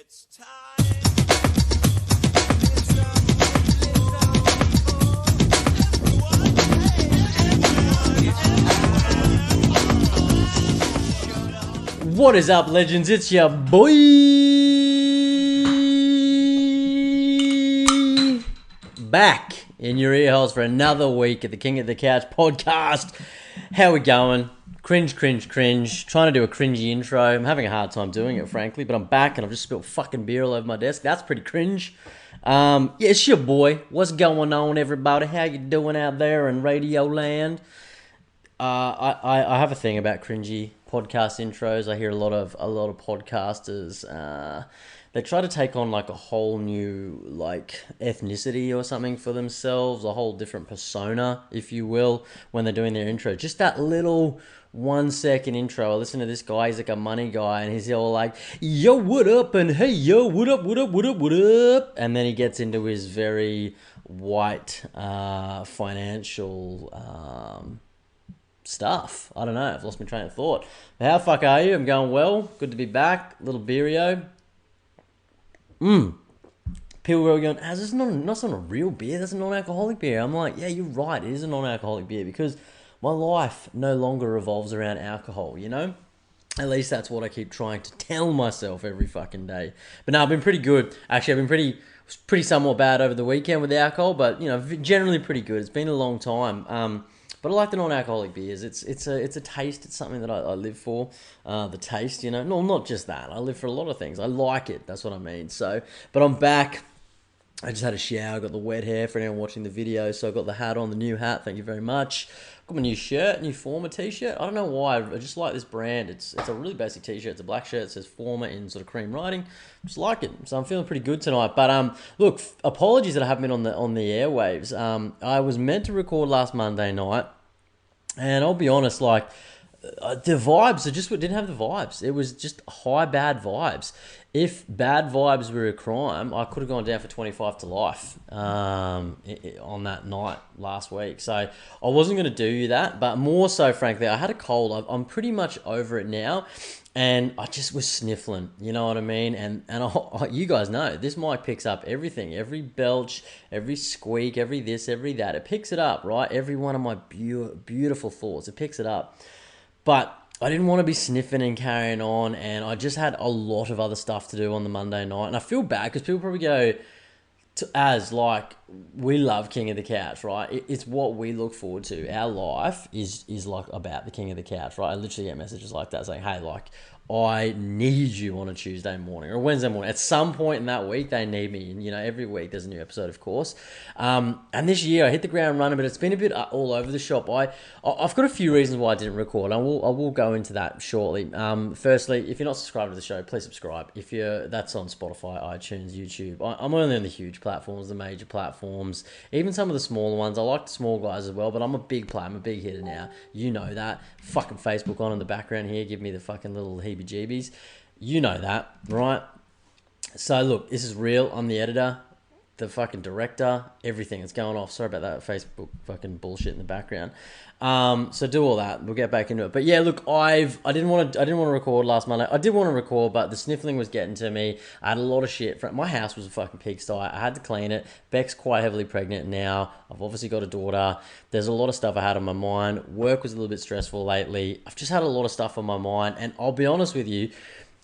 It's time. What is up, legends? It's your boy back in your ear holes for another week at the King of the Couch podcast. How we going? Cringe. Trying to do a cringy intro. I'm having a hard time doing it, frankly, but I'm back and I've just spilled fucking beer all over my desk. That's pretty cringe. Yeah, it's your boy. What's going on, everybody? How you doing out there in Radio Land? I have a thing about cringy podcast intros. I hear a lot of podcasters. They try to take on like a whole new like ethnicity or something for themselves, a whole different persona, if you will, when they're doing their intro. Just that little 1 second intro. I listen to this guy. He's like a money guy, and he's all like, "Yo, what up?" and "Hey, yo, what up? And then he gets into his very white financial stuff. I don't know. I've lost my train of thought. But how the fuck are you? I'm going well. Good to be back. Little beerio. People were going, "This is not a real beer. That's a non-alcoholic beer." I'm like, yeah, you're right. It is a non-alcoholic beer because my life no longer revolves around alcohol, you know? At least that's what I keep trying to tell myself every fucking day. But no, I've been pretty good. Actually, I've been pretty somewhat bad over the weekend with the alcohol, but, you know, generally pretty good. It's been a long time. But I like the non-alcoholic beers. It's a taste. It's something that I live for. The taste, you know. No, not just that. I live for a lot of things. I like it. That's what I mean. So, but I'm back. I just had a shower. Got the wet hair for anyone watching the video. So I got the hat on, the new hat. Thank you very much. Got my new shirt, new Former t-shirt. I don't know why. I just like this brand. It's a really basic t-shirt. It's a black shirt. It says Former in sort of cream writing. Just like it. So I'm feeling pretty good tonight. But look, apologies that I haven't been on the airwaves. I was meant to record last Monday night, and I'll be honest, like the vibes didn't have the vibes. It was just high bad vibes. If bad vibes were a crime, I could have gone down for 25 to life on that night last week. So I wasn't going to do that, but more so, frankly, I had a cold. I'm pretty much over it now, and I just was sniffling. You know what I mean? And you guys know this mic picks up everything, every belch, every squeak, every this, every that. It picks it up, right? Every one of my beautiful thoughts, it picks it up. But I didn't want to be sniffing and carrying on, and I just had a lot of other stuff to do on the Monday night. And I feel bad because people probably go, we love King of the Couch, right? It's what we look forward to. Our life is like about the King of the Couch, right? I literally get messages like that saying, "Hey, like, I need you on a Tuesday morning or a Wednesday morning." At some point in that week, they need me. And, you know, every week there's a new episode, of course. And this year I hit the ground running, but it's been a bit all over the shop. I've got a few reasons why I didn't record. I will go into that shortly. Firstly, if you're not subscribed to the show, please subscribe. That's on Spotify, iTunes, YouTube. I'm only on the huge platforms, the major platforms, even some of the smaller ones. I like the small guys as well, but I'm a big player. I'm a big hitter now. You know that. Fucking Facebook on in the background here. Give me the fucking little heebie-jeebies. You know that, right? So look, this is real. I'm the editor, the fucking director, everything that's going off. Sorry about that Facebook fucking bullshit in the background. So do all that. We'll get back into it. But yeah, look, I didn't want to record last Monday. I did want to record, but the sniffling was getting to me. I had a lot of shit. My house was a fucking pigsty. I had to clean it. Beck's quite heavily pregnant now. I've obviously got a daughter. There's a lot of stuff I had on my mind. Work was a little bit stressful lately. I've just had a lot of stuff on my mind, and I'll be honest with you,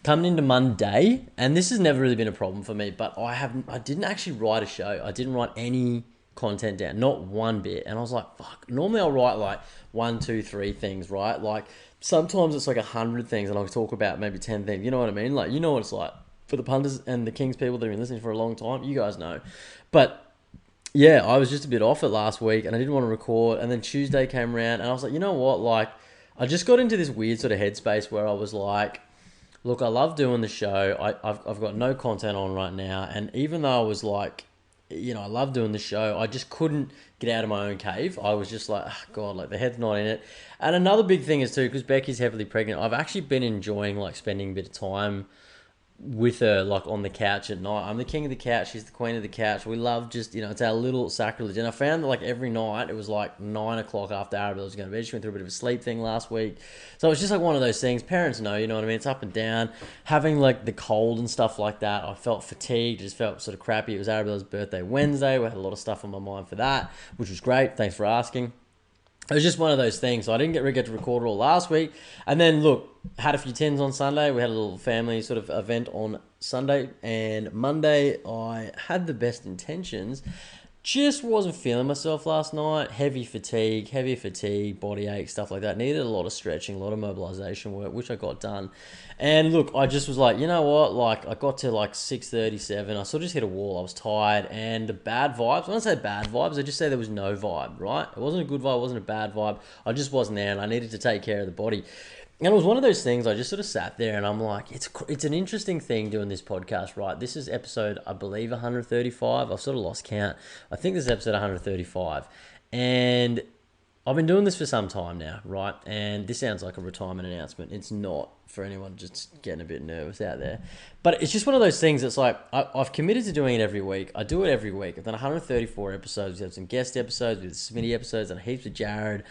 coming into Monday, and this has never really been a problem for me, but I didn't actually write a show. I didn't write any content down, not one bit. And I was like, fuck, normally I'll write like 1, 2, 3 things, right? Like sometimes it's like 100 things and I'll talk about maybe 10 things. You know what I mean? Like, you know what it's like for the punters and the Kings people that have been listening for a long time. You guys know. But yeah, I was just a bit off it last week and I didn't want to record. And then Tuesday came around and I was like, you know what? Like, I just got into this weird sort of headspace where I was like, look, I love doing the show. I've got no content on right now. And even though I was like, you know, I love doing the show, I just couldn't get out of my own cave. I was just like, oh God, like the head's not in it. And another big thing is too, because Becky's heavily pregnant, I've actually been enjoying like spending a bit of time with her like on the couch at night. I'm the king of the couch, she's the queen of the couch. We love just, it's our little sacrilege. And I found that like every night it was like 9 o'clock after Arabella was going to bed. She went through a bit of a sleep thing last week. So it's just like one of those things. Parents know, you know what I mean? It's up and down. Having like the cold and stuff like that, I felt fatigued, just felt sort of crappy. It was Arabella's birthday Wednesday. We had a lot of stuff on my mind for that, which was great. Thanks for asking. It was just one of those things. So I didn't get to record it all last week. And then, look, had a few tins on Sunday. We had a little family sort of event on Sunday. And Monday, I had the best intentions. Just wasn't feeling myself last night. Heavy fatigue, body ache, stuff like that. Needed a lot of stretching, a lot of mobilization work, which I got done. And look, I just was like, you know what? Like, I got to like 6:37. I sort of just hit a wall. I was tired. And the bad vibes, when I say bad vibes, I just say there was no vibe, right? It wasn't a good vibe. It wasn't a bad vibe. I just wasn't there, and I needed to take care of the body. And it was one of those things, I just sort of sat there and I'm like, it's an interesting thing doing this podcast, right? This is episode, I believe, 135. I've sort of lost count. I think this is episode 135. And I've been doing this for some time now, right? And this sounds like a retirement announcement. It's not, for anyone just getting a bit nervous out there. But it's just one of those things that's like, I've committed to doing it every week. I do it every week. I've done 134 episodes. We have some guest episodes, we have Smitty episodes, and heaps with Jared.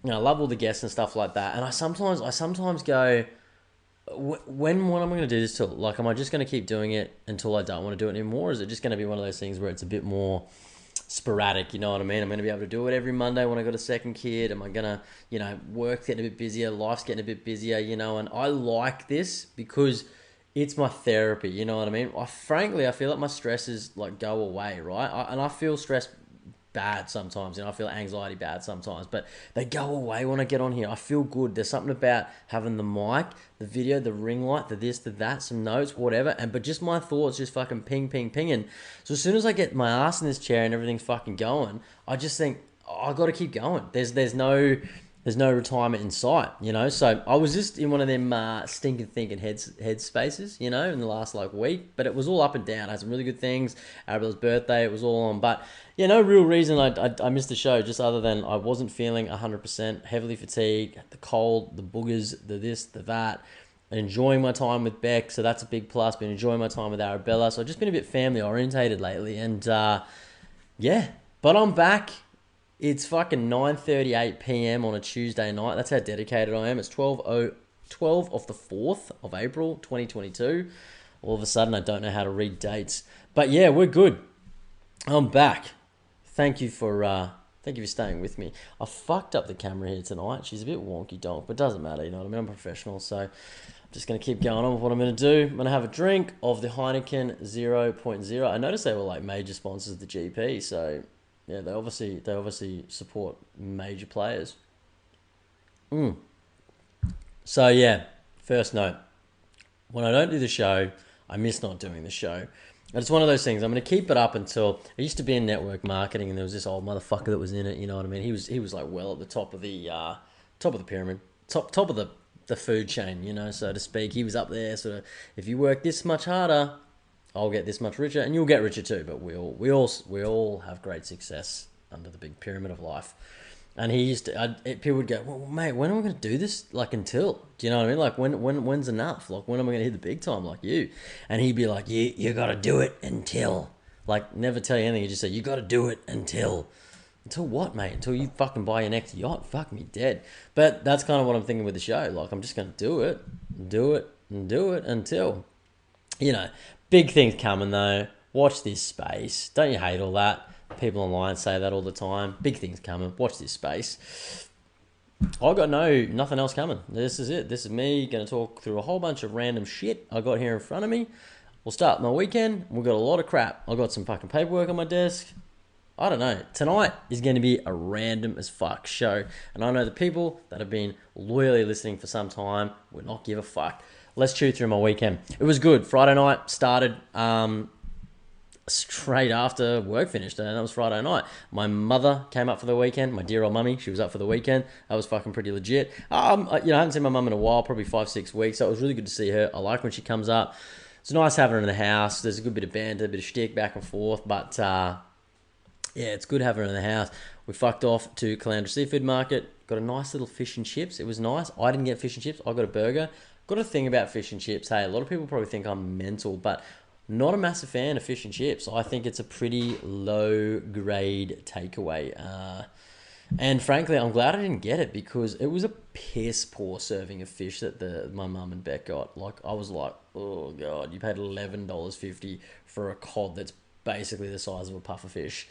I love all the guests and stuff like that. And I sometimes go, when am I going to do this till? Like, am I just going to keep doing it until I don't want to do it anymore? Or is it just going to be one of those things where it's a bit more sporadic, you know what I mean? I'm going to be able to do it every Monday when I got a second kid. Am I going to, work's getting a bit busier, life's getting a bit busier, and I like this because it's my therapy, you know what I mean? I feel like my stresses like go away, right? And I feel stressed bad sometimes, I feel anxiety bad sometimes, but they go away when I get on here. I feel good. There's something about having the mic, the video, the ring light, the this, the that, some notes, whatever, but just my thoughts just fucking pinging. So as soon as I get my ass in this chair and everything's fucking going, I just think, I got to keep going. There's no retirement in sight, So I was just in one of them stinking thinking head spaces, in the last week. But it was all up and down. I had some really good things. Arabella's birthday, it was all on. But no real reason I missed the show, just other than I wasn't feeling 100%, heavily fatigued, the cold, the boogers, the this, the that. Enjoying my time with Beck, so that's a big plus. Been enjoying my time with Arabella, so I've just been a bit family orientated lately. And but I'm back. It's fucking 9:38 p.m. on a Tuesday night. That's how dedicated I am. It's 12 of the 4th of April, 2022. All of a sudden, I don't know how to read dates. But yeah, we're good. I'm back. Thank you for staying with me. I fucked up the camera here tonight. She's a bit wonky donk, but doesn't matter, you know what I mean? I'm professional, so I'm just going to keep going on with what I'm going to do. I'm going to have a drink of the Heineken 0.0. I noticed they were major sponsors of the GP, so... yeah, they obviously support major players. So yeah, first note. When I don't do the show, I miss not doing the show. And it's one of those things. I'm going to keep it up until... I used to be in network marketing, and there was this old motherfucker that was in it. You know what I mean? He was well at the top of the pyramid, top of the food chain. So to speak. He was up there. Sort of, if you work this much harder, I'll get this much richer, and you'll get richer too. But we all have great success under the big pyramid of life. And he used to, people would go, well, mate, when am I going to do this? Until, do you know what I mean? When's enough? When am I going to hit the big time like you? And he'd be like, you got to do it until. Never tell you anything. You just say, you got to do it until. Until what, mate? Until you fucking buy your next yacht? Fuck me dead. But that's kind of what I'm thinking with the show. I'm just going to do it until, big things coming though. Watch this space. Don't you hate all that? People online say that all the time. Big things coming. Watch this space. I got nothing else coming. This is it. This is me going to talk through a whole bunch of random shit I got here in front of me. We'll start my weekend. We've got a lot of crap. I got some fucking paperwork on my desk. I don't know. Tonight is going to be a random as fuck show. And I know the people that have been loyally listening for some time will not give a fuck. Let's chew through my weekend. It was good. Friday night started straight after work finished, and that was Friday night. My mother came up for the weekend. My dear old mummy, she was up for the weekend. That was fucking pretty legit. I haven't seen my mum in a while, probably 5-6 weeks, so it was really good to see her. I like when she comes up. It's nice having her in the house. There's a good bit of banter, a bit of shtick back and forth, but yeah, it's good having her in the house. We fucked off to Caloundra Seafood Market, got a nice little fish and chips. It was nice. I didn't get fish and chips. I got a burger. got a thing about fish and chips. Hey, a lot of people probably think I'm mental, but not a massive fan of fish and chips. I think it's a pretty low grade takeaway. And frankly, I'm glad I didn't get it because it was a piss poor serving of fish that my mum and Beck got. Like, I was like, oh god, you paid $11.50 for a cod that's basically the size of a puffer fish.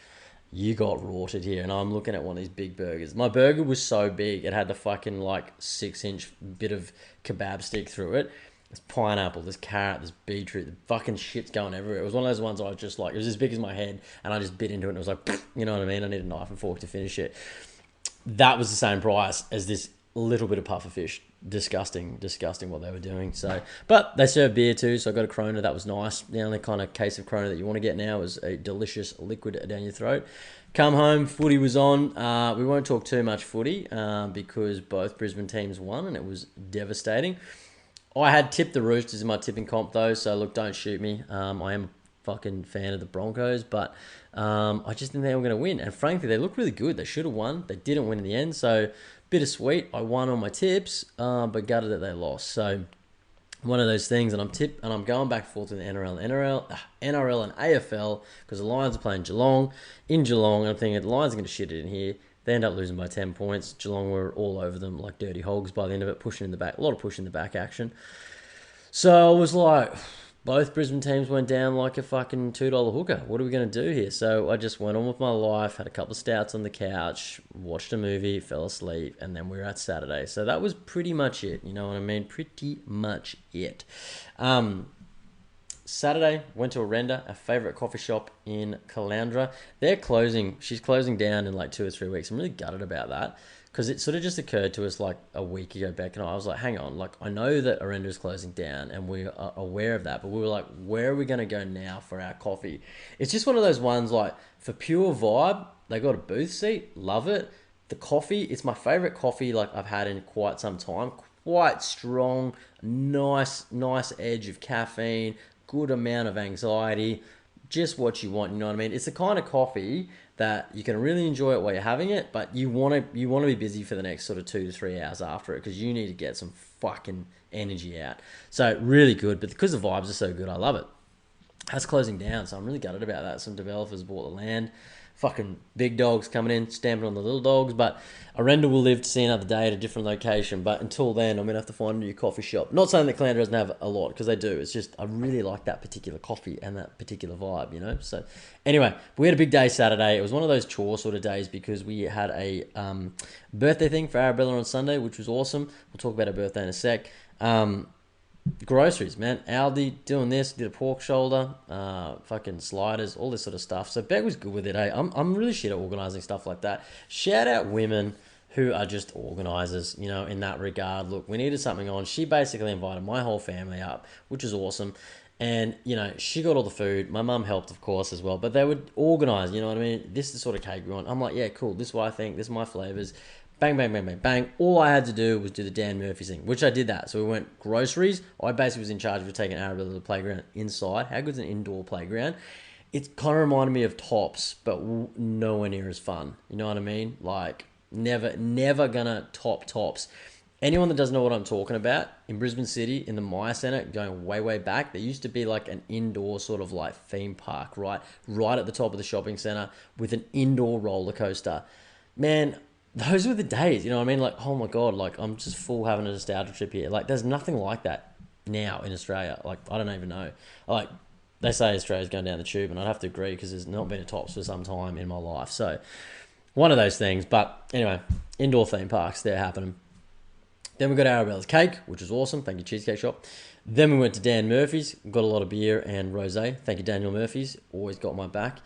You got rorted here, and I'm looking at one of these big burgers. My burger was so big, it had the fucking like 6-inch bit of kebab stick through it. There's pineapple, there's carrot, there's beetroot, the fucking shit's going everywhere. It was one of those ones I was just like, it was as big as my head, and I just bit into it, and it was like, you know what I mean? I need a knife and fork to finish it. That was the same price as this little bit of puffer fish. Disgusting what they were doing. So, but they serve beer too, so I got a Corona. That was nice. The only kind of case of Corona that you want to get now is a delicious liquid down your throat. Come home, footy was on. We won't talk too much footy because both Brisbane teams won and it was devastating. I had tipped the Roosters in my tipping comp though, so look, don't shoot me. I am a fucking fan of the Broncos, but I just didn't think they were going to win. And frankly, they looked really good. They should have won. They didn't win in the end, so bittersweet. I won on my tips, but gutted that they lost. So one of those things, and I'm going back and forth in the NRL and AFL because the Lions are playing Geelong in Geelong. And I'm thinking the Lions are going to shit it in here. They end up losing by 10 points. Geelong were all over them like dirty hogs by the end of it, pushing in the back, a lot of pushing in the back action. So I was like, both Brisbane teams went down like a fucking $2 hooker. What are we going to do here? So I just went on with my life, had a couple of stouts on the couch, watched a movie, fell asleep, and then we were at Saturday. So that was pretty much it. You know what I mean? Pretty much it. Saturday, went to Arenda, our favourite coffee shop in Caloundra. They're closing. She's closing down in like 2 or 3 weeks. I'm really gutted about that because it sort of just occurred to us like a week ago, Beck and I was like, hang on, like I know that Arenda is closing down and we are aware of that, but we were like, where are we going to go now for our coffee? It's just one of those ones like for pure vibe, they got a booth seat, love it. The coffee, it's my favourite coffee like I've had in quite some time. Quite strong, nice edge of caffeine, good amount of anxiety, just what you want, you know what I mean? It's the kind of coffee that you can really enjoy it while you're having it, but you want to be busy for the next sort of 2 to 3 hours after it because you need to get some fucking energy out. So really good, but because the vibes are so good, I love it. That's closing down, so I'm really gutted about that. Some developers bought the land. Fucking big dogs coming in, stamping on the little dogs. But Arenda will live to see another day at a different location. But until then, I'm going to have to find a new coffee shop. Not saying that Caloundra doesn't have a lot, because they do. It's just, I really like that particular coffee and that particular vibe, you know? So, anyway, we had a big day Saturday. It was one of those chore sort of days because we had a birthday thing for Arabella on Sunday, which was awesome. We'll talk about her birthday in a sec. Groceries, man. Aldi doing this, did a pork shoulder, fucking sliders, all this sort of stuff. So Beck was good with it. I'm really shit at organising stuff like that. Shout out women who are just organisers, you know, in that regard. Look, we needed something on. She basically invited my whole family up, which is awesome. And, you know, she got all the food. My mum helped, of course, as well. But they would organise, you know what I mean? This is the sort of cake we want. I'm like, yeah, cool. This is what I think. This is my flavours. Bang, bang, bang, bang, bang. All I had to do was do the Dan Murphy's thing, which I did that. So we went groceries. I basically was in charge of taking Arabella to the playground inside. How good's an indoor playground? It kind of reminded me of Tops, but nowhere near as fun. You know what I mean? Like, never gonna top Tops. Anyone that doesn't know what I'm talking about, in Brisbane City, in the Myer Centre, going way, way back, there used to be like an indoor sort of like theme park, right at the top of the shopping centre with an indoor roller coaster. Man, those were the days, you know what I mean? Like, oh my God, like I'm just full having a nostalgia trip here. Like, there's nothing like that now in Australia. Like, I don't even know. Like, they say Australia's going down the tube, and I'd have to agree because there's not been a Tops for some time in my life. So, one of those things. But anyway, indoor theme parks, they're happening. Then we got Arabella's cake, which was awesome. Thank you, Cheesecake Shop. Then we went to Dan Murphy's, got a lot of beer and rosé. Thank you, Daniel Murphy's. Always got my back.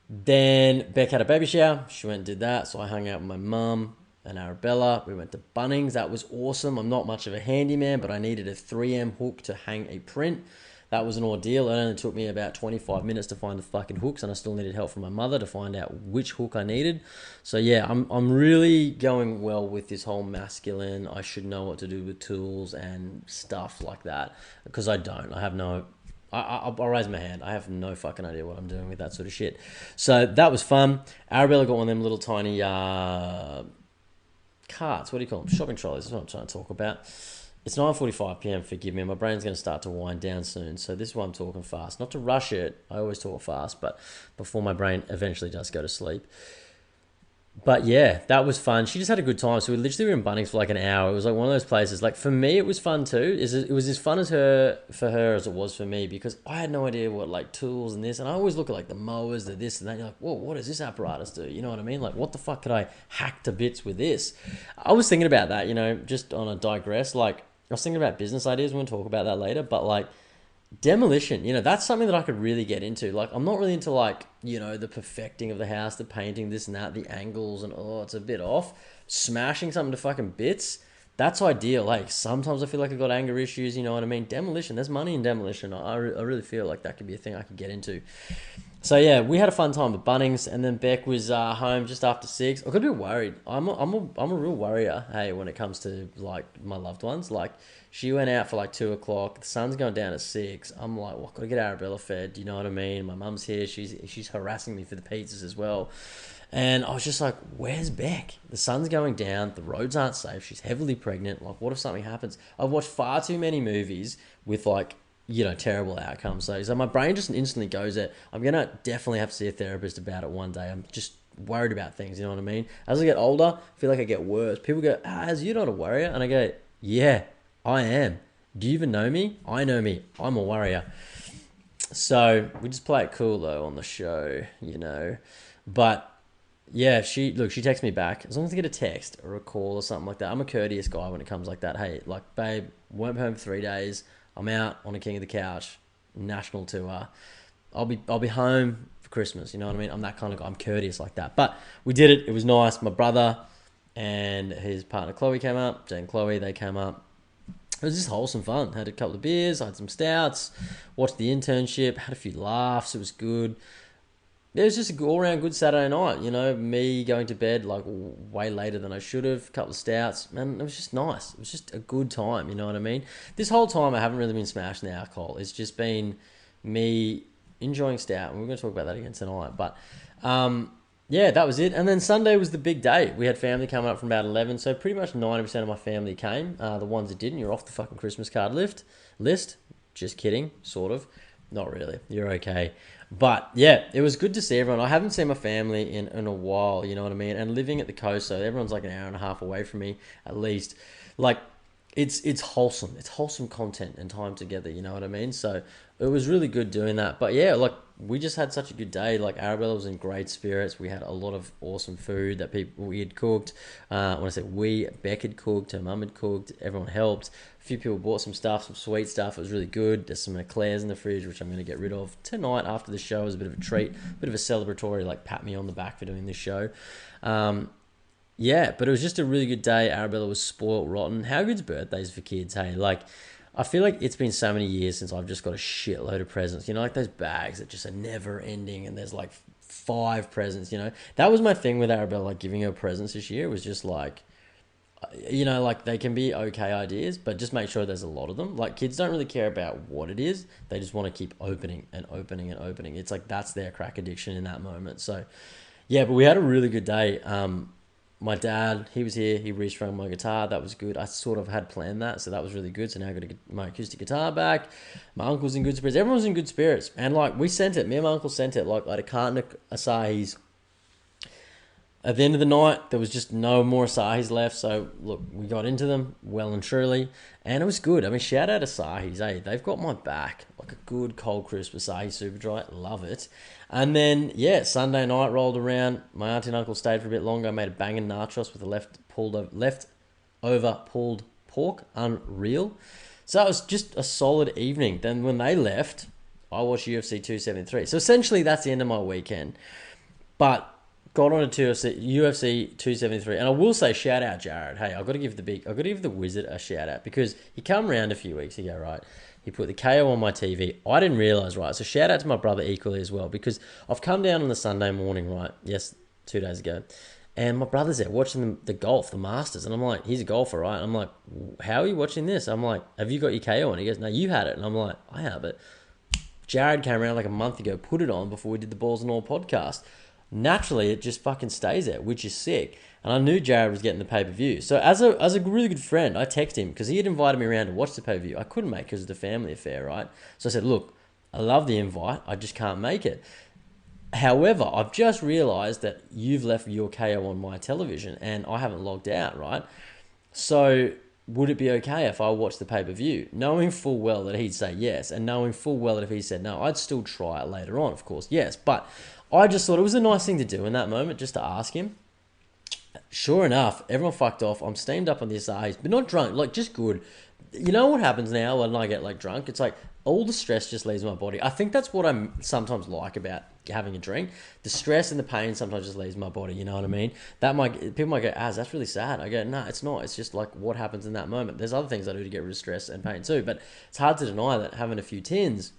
Then Beck had a baby shower. She went and did that. So I hung out with my mum and Arabella. We went to Bunnings. That was awesome. I'm not much of a handyman, but I needed a 3M hook to hang a print. That was an ordeal. It only took me about 25 minutes to find the fucking hooks, and I still needed help from my mother to find out which hook I needed. So yeah, I'm really going well with this whole masculine, I should know what to do with tools and stuff like that, because I don't. I have no... I'll raise my hand. I have no fucking idea what I'm doing with that sort of shit. So that was fun. Arabella got one of them little tiny carts. What do you call them? Shopping trolleys. That's what I'm trying to talk about. It's 9:45 p.m. Forgive me. My brain's going to start to wind down soon. So this is why I'm talking fast. Not to rush it. I always talk fast, but before my brain eventually does go to sleep. But yeah, that was fun. She just had a good time. So we literally were in Bunnings for like an hour. It was like one of those places. Like for me, it was fun too. It was as fun as her for her as it was for me because I had no idea what like tools and this. And I always look at like the mowers, the this and that. You're like, whoa, what does this apparatus do? You know what I mean? Like, what the fuck could I hack to bits with this? I was thinking about that. Just on a digress. Like, I was thinking about business ideas. We'll talk about that later. But like, demolition, that's something that I could really get into. Like, I'm not really into like, the perfecting of the house, the painting, this and that, the angles, and it's a bit off. Smashing something to fucking bits, that's ideal. Like, sometimes I feel like I've got anger issues, you know what I mean? Demolition, there's money in demolition. I really feel like that could be a thing I could get into. So yeah, we had a fun time at Bunnings, and then Beck was home just after 6. I got a bit worried. I'm a real worrier. Hey, when it comes to like my loved ones, like she went out for like 2 o'clock. The sun's going down at 6. I'm like, well, I've got to get Arabella fed. You know what I mean? My mum's here. She's harassing me for the pizzas as well. And I was just like, where's Beck? The sun's going down. The roads aren't safe. She's heavily pregnant. Like, what if something happens? I've watched far too many movies with like, terrible outcomes. So my brain just instantly goes at, I'm going to definitely have to see a therapist about it one day. I'm just worried about things, you know what I mean? As I get older, I feel like I get worse. People go, Az, you're not a worrier. And I go, yeah, I am. Do you even know me? I know me. I'm a worrier. So we just play it cool though on the show, But yeah, she texts me back. As long as I get a text or a call or something like that. I'm a courteous guy when it comes like that. Hey, like, babe, went home for 3 days. I'm out on a King of the Couch national tour. I'll be home for Christmas. You know what I mean? I'm that kind of guy. I'm courteous like that. But we did it. It was nice. My brother and his partner Chloe came up. Jane and Chloe, they came up. It was just wholesome fun. Had a couple of beers. I had some stouts. Watched the internship. Had a few laughs. It was good. It was just an all-around good Saturday night, me going to bed like way later than I should have, a couple of stouts, man, it was just nice. It was just a good time, you know what I mean? This whole time I haven't really been smashing the alcohol. It's just been me enjoying stout, and we're going to talk about that again tonight. But, yeah, that was it. And then Sunday was the big day. We had family coming up from about 11, so pretty much 90% of my family came. The ones that didn't, you're off the fucking Christmas card list. Just kidding, sort of. Not really. You're okay. But yeah, it was good to see everyone. I haven't seen my family in a while, you know what I mean? And living at the coast, so everyone's like an hour and a half away from me at least. Like, it's wholesome. It's wholesome content and time together, you know what I mean? So it was really good doing that. But yeah, like, we just had such a good day. Like, Arabella was in great spirits. We had a lot of awesome food that we had cooked. When I say we, Beck had cooked, her mum had cooked, everyone helped. A few people bought some stuff, some sweet stuff. It was really good. There's some eclairs in the fridge, which I'm going to get rid of tonight after the show. It was a bit of a treat, a bit of a celebratory, like, pat me on the back for doing this show. Yeah, but it was just a really good day. Arabella was spoiled rotten. How good's birthdays for kids, hey? Like, I feel like it's been so many years since I've just got a shitload of presents. Like those bags that just are never ending, and there's like 5 presents, That was my thing with Arabella, like giving her presents this year. It was just like, like they can be okay ideas, but just make sure there's a lot of them. Like, kids don't really care about what it is. They just want to keep opening and opening and opening. It's like that's their crack addiction in that moment. So, yeah, but we had a really good day. My dad, he was here. He restrung my guitar. That was good. I sort of had planned that, so that was really good. So now I got to get my acoustic guitar back. My uncle's in good spirits. Everyone's in good spirits. And, like, we sent it. Me and my uncle sent it. Like, I had a carton of Asahi's. At the end of the night, there was just no more Asahi's left. So, look, we got into them well and truly. And it was good. I mean, shout out Asahi's. Hey, they've got my back. Like a good cold crisp Asahi Super Dry. Love it. And then, yeah, Sunday night rolled around. My auntie and uncle stayed for a bit longer. I made a banging nachos with a leftover pulled pork. Unreal. So that was just a solid evening. Then when they left, I watched UFC 273. So essentially, that's the end of my weekend. But got on to UFC 273, and I will say, shout out Jared. Hey, I've got to give the wizard a shout out because he come around a few weeks ago, right? He put the KO on my TV. I didn't realise, right? So shout out to my brother equally as well, because I've come down on the Sunday morning, right? Yes, 2 days ago. And my brother's there watching the golf, the Masters. And I'm like, he's a golfer, right? And I'm like, how are you watching this? I'm like, have you got your KO on? He goes, no, you had it. And I'm like, I have it. Jared came around like a month ago, put it on before we did the Balls and All podcast. naturally it just fucking stays there, which is sick. And I knew Jared was getting the pay-per-view. So as a really good friend, I texted him because he had invited me around to watch the pay-per-view. I couldn't make it because of the family affair, right? So I said, look, I love the invite. I just can't make it. However, I've just realised that you've left your KO on my television and I haven't logged out, right? So would it be okay if I watched the pay-per-view? Knowing full well that he'd say yes, and knowing full well that if he said no, I'd still try it later on, of course, yes. But I just thought it was a nice thing to do in that moment, just to ask him. Sure enough, everyone fucked off. I'm steamed up on the SRAs, but not drunk, like just good. You know what happens now when I get like drunk? It's like all the stress just leaves my body. I think that's what I sometimes like about having a drink. The stress and the pain sometimes just leaves my body. You know what I mean? People might go, that's really sad. I go, no, it's not. It's just like what happens in that moment. There's other things I do to get rid of stress and pain too, but it's hard to deny that having a few tins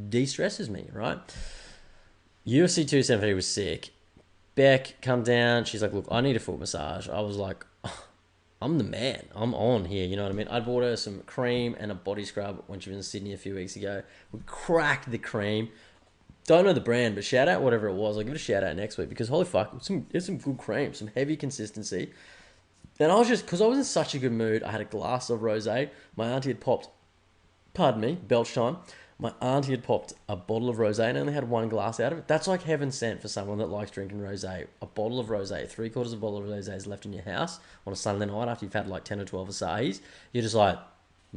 de-stresses me, right? UFC 273 was sick. Beck come down. She's like, look, I need a foot massage. I was like, I'm the man. I'm on here. You know what I mean? I bought her some cream and a body scrub when she was in Sydney a few weeks ago. We cracked the cream. Don't know the brand, but shout out whatever it was. I'll give it a shout out next week because holy fuck, it's some good cream, some heavy consistency. Then I was just, because I was in such a good mood, I had a glass of rosé. My auntie had popped, pardon me, belch time. My auntie had popped a bottle of rosé and only had one glass out of it. That's like heaven sent for someone that likes drinking rosé. A bottle of rosé, 3/4 of a bottle of rosé is left in your house on a Sunday night after you've had like 10 or 12 Asahi's. You're just like,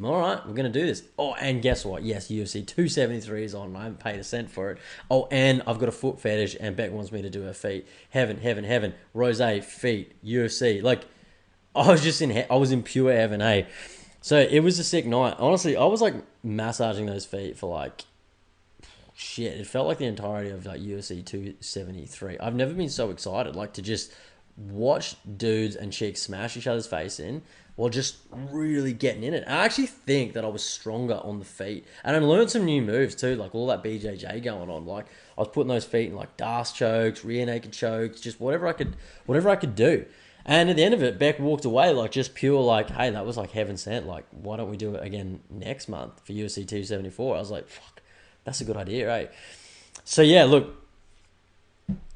all right, we're going to do this. Oh, and guess what? Yes, UFC 273 is on and I haven't paid a cent for it. Oh, and I've got a foot fetish and Beck wants me to do her feet. Heaven, heaven, heaven. Rosé, feet, UFC. Like, I was in pure heaven, eh? So it was a sick night. Honestly, I was like massaging those feet for like, shit. It felt like the entirety of like UFC 273. I've never been so excited, like to just watch dudes and chicks smash each other's face in while just really getting in it. I actually think that I was stronger on the feet. And I learned some new moves too, like all that BJJ going on. Like I was putting those feet in like Das chokes, rear naked chokes, just whatever I could do. And at the end of it, Beck walked away like just pure like, hey, that was like heaven sent. Like, why don't we do it again next month for UFC 274? I was like, fuck, that's a good idea, right? So yeah, look,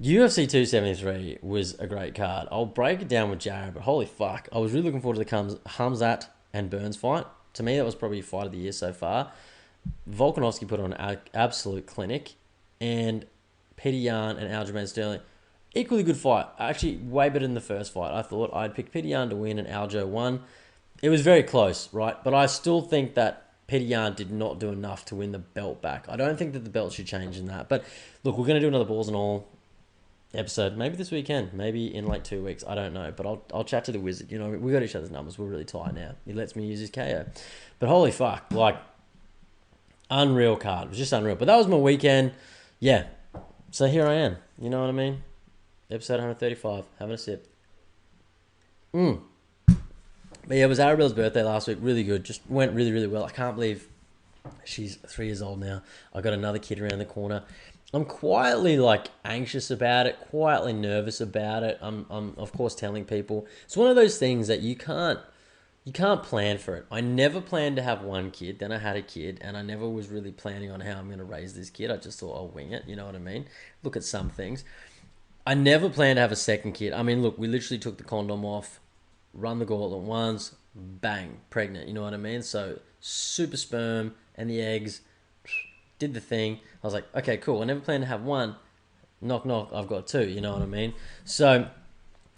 UFC 273 was a great card. I'll break it down with Jared, but holy fuck, I was really looking forward to the Khamzat and Burns fight. To me, that was probably fight of the year so far. Volkanovski put on an absolute clinic, and Petr Yan and Aljamain Sterling, equally good fight. Actually, way better than the first fight. I thought I'd pick Petr Yan to win and Aljo won. It was very close, right? But I still think that Petr Yan did not do enough to win the belt back. I don't think that the belt should change in that. But look, we're going to do another Balls and All episode. Maybe this weekend. Maybe in like 2 weeks. I don't know. But I'll chat to the wizard. You know, we got each other's numbers. We're really tight now. He lets me use his KO. But holy fuck. Like, unreal card. It was just unreal. But that was my weekend. Yeah. So here I am. You know what I mean? Episode 135. Having a sip. But yeah, it was Arabella's birthday last week. Really good. Just went really, really well. I can't believe she's 3 years old now. I got another kid around the corner. I'm quietly like anxious about it, quietly nervous about it. I'm of course telling people. It's one of those things that you can't plan for it. I never planned to have one kid, then I had a kid, and I never was really planning on how I'm going to raise this kid. I just thought I'll wing it, you know what I mean? Look at some things. I never planned to have a second kid. I mean, look, we literally took the condom off, run the gauntlet once, bang, pregnant, you know what I mean? So super sperm and the eggs, did the thing. I was like, okay, cool. I never planned to have one. Knock, knock, I've got two, you know what I mean? So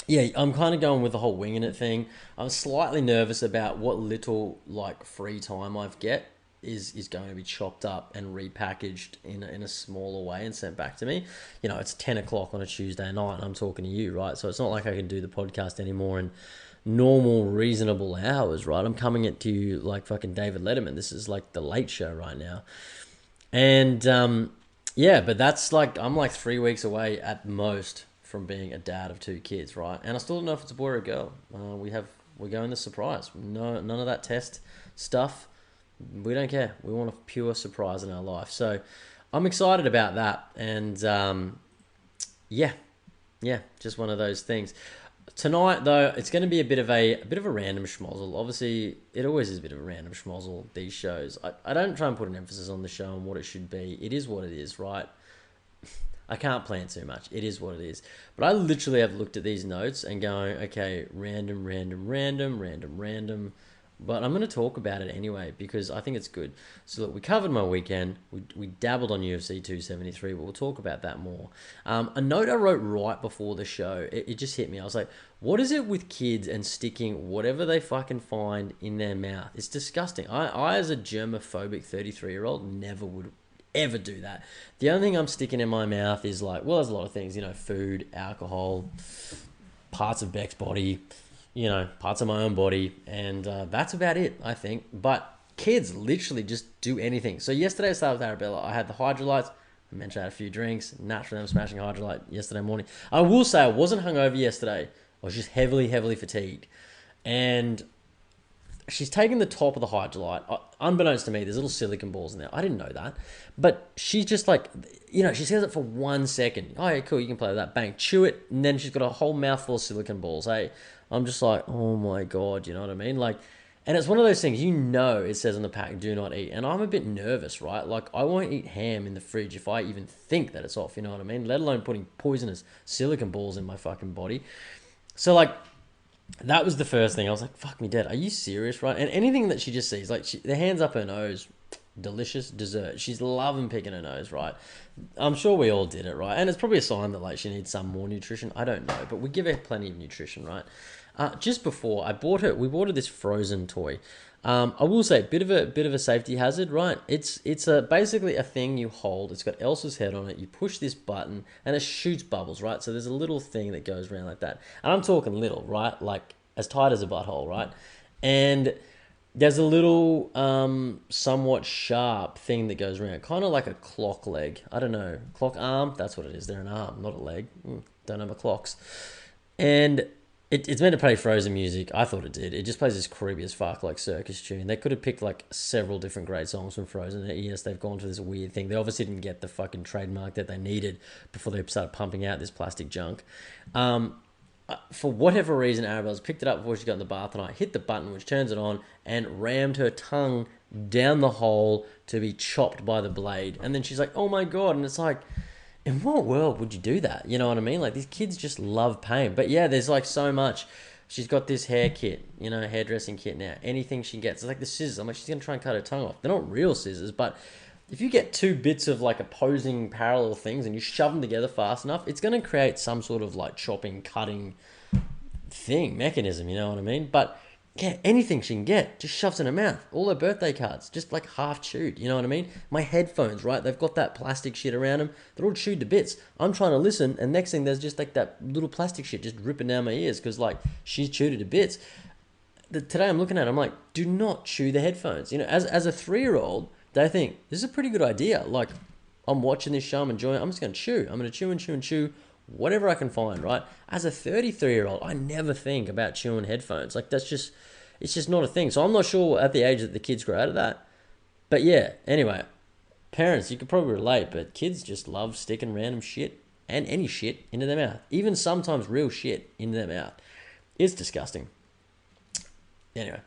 yeah, I'm kind of going with the whole winging it thing. I'm slightly nervous about what little like free time I've get is going to be chopped up and repackaged in a smaller way and sent back to me. You know, it's 10 o'clock on a Tuesday night and I'm talking to you, right? So it's not like I can do the podcast anymore in normal, reasonable hours, right? I'm coming at to you like fucking David Letterman. This is like the Late Show right now. And yeah, but that's like, I'm like 3 weeks away at most from being a dad of 2 kids, right? And I still don't know if it's a boy or a girl. We're going the surprise. No, none of that test stuff. We don't care. We want a pure surprise in our life. So I'm excited about that. And yeah, just one of those things. Tonight, though, it's going to be a bit of a random schmozzle. Obviously, it always is a bit of a random schmozzle, these shows. I don't try and put an emphasis on the show and what it should be. It is what it is, right? I can't plan too much. It is what it is. But I literally have looked at these notes and going, okay, random, random, random, random, random. But I'm going to talk about it anyway because I think it's good. So look, we covered my weekend. We dabbled on UFC 273, but we'll talk about that more. A note I wrote right before the show, it just hit me. I was like, what is it with kids and sticking whatever they fucking find in their mouth? It's disgusting. I as a germophobic 33-year-old, never would ever do that. The only thing I'm sticking in my mouth is like, well, there's a lot of things, food, alcohol, parts of Beck's body, parts of my own body, and that's about it, I think. But kids literally just do anything. So yesterday I started with Arabella. I had the hydrolytes. I mentioned I had a few drinks. Naturally, I'm smashing hydrolyte yesterday morning. I will say I wasn't hungover yesterday. I was just heavily, heavily fatigued. And she's taken the top of the hydrolyte. Unbeknownst to me, there's little silicone balls in there. I didn't know that. But she's just like, she says it for 1 second. Oh, yeah, cool, you can play with that. Bang, chew it. And then she's got a whole mouthful of silicone balls. Hey, I'm just like, oh my God, you know what I mean? Like, and it's one of those things, it says on the pack, do not eat. And I'm a bit nervous, right? Like, I won't eat ham in the fridge if I even think that it's off, you know what I mean? Let alone putting poisonous silicone balls in my fucking body. So, like, that was the first thing. I was like, fuck me dead. Are you serious, right? And anything that she just sees, like, the hands up her nose, delicious dessert. She's loving picking her nose, right? I'm sure we all did it, right? And it's probably a sign that, like, she needs some more nutrition. I don't know, but we give her plenty of nutrition, right? Just before we bought her this Frozen toy. I will say, bit of a safety hazard, right? It's basically a thing you hold. It's got Elsa's head on it. You push this button and it shoots bubbles, right? So there's a little thing that goes around like that. And I'm talking little, right? Like as tight as a butthole, right? And there's a little somewhat sharp thing that goes around, kind of like a clock leg. I don't know, clock arm. That's what it is. They're an arm, not a leg. Don't know my clocks. And it's meant to play Frozen music. I thought it did. It just plays this creepy as fuck, like circus tune. They could have picked like several different great songs from Frozen. And yes, they've gone for this weird thing. They obviously didn't get the fucking trademark that they needed before they started pumping out this plastic junk. For whatever reason, Arabella's picked it up before she got in the bath, and I hit the button, which turns it on, and rammed her tongue down the hole to be chopped by the blade. And then she's like, oh my God. And it's like, in what world would you do that? You know what I mean? Like, these kids just love pain. But yeah, there's like so much. She's got this hair kit, hairdressing kit now. Anything she gets, it's like the scissors. I'm like, she's going to try and cut her tongue off. They're not real scissors, but if you get two bits of like opposing parallel things and you shove them together fast enough, it's going to create some sort of like chopping, cutting mechanism, you know what I mean? But yeah, anything she can get, just shoves in her mouth. All her birthday cards, just like half chewed, you know what I mean? My headphones, right? They've got that plastic shit around them. They're all chewed to bits. I'm trying to listen, and next thing there's just like that little plastic shit just ripping down my ears because like she's chewed it to bits. Today I'm looking at it, I'm like, do not chew the headphones. As a 3-year-old, they think, this is a pretty good idea. Like, I'm watching this show, I'm enjoying it, I'm just going to chew. I'm going to chew and chew and chew whatever I can find, right? As a 33-year-old, I never think about chewing headphones. Like, it's just not a thing. So I'm not sure at the age that the kids grow out of that. But yeah, anyway, parents, you could probably relate, but kids just love sticking random shit and any shit into their mouth. Even sometimes real shit into their mouth. It's disgusting. Anyway,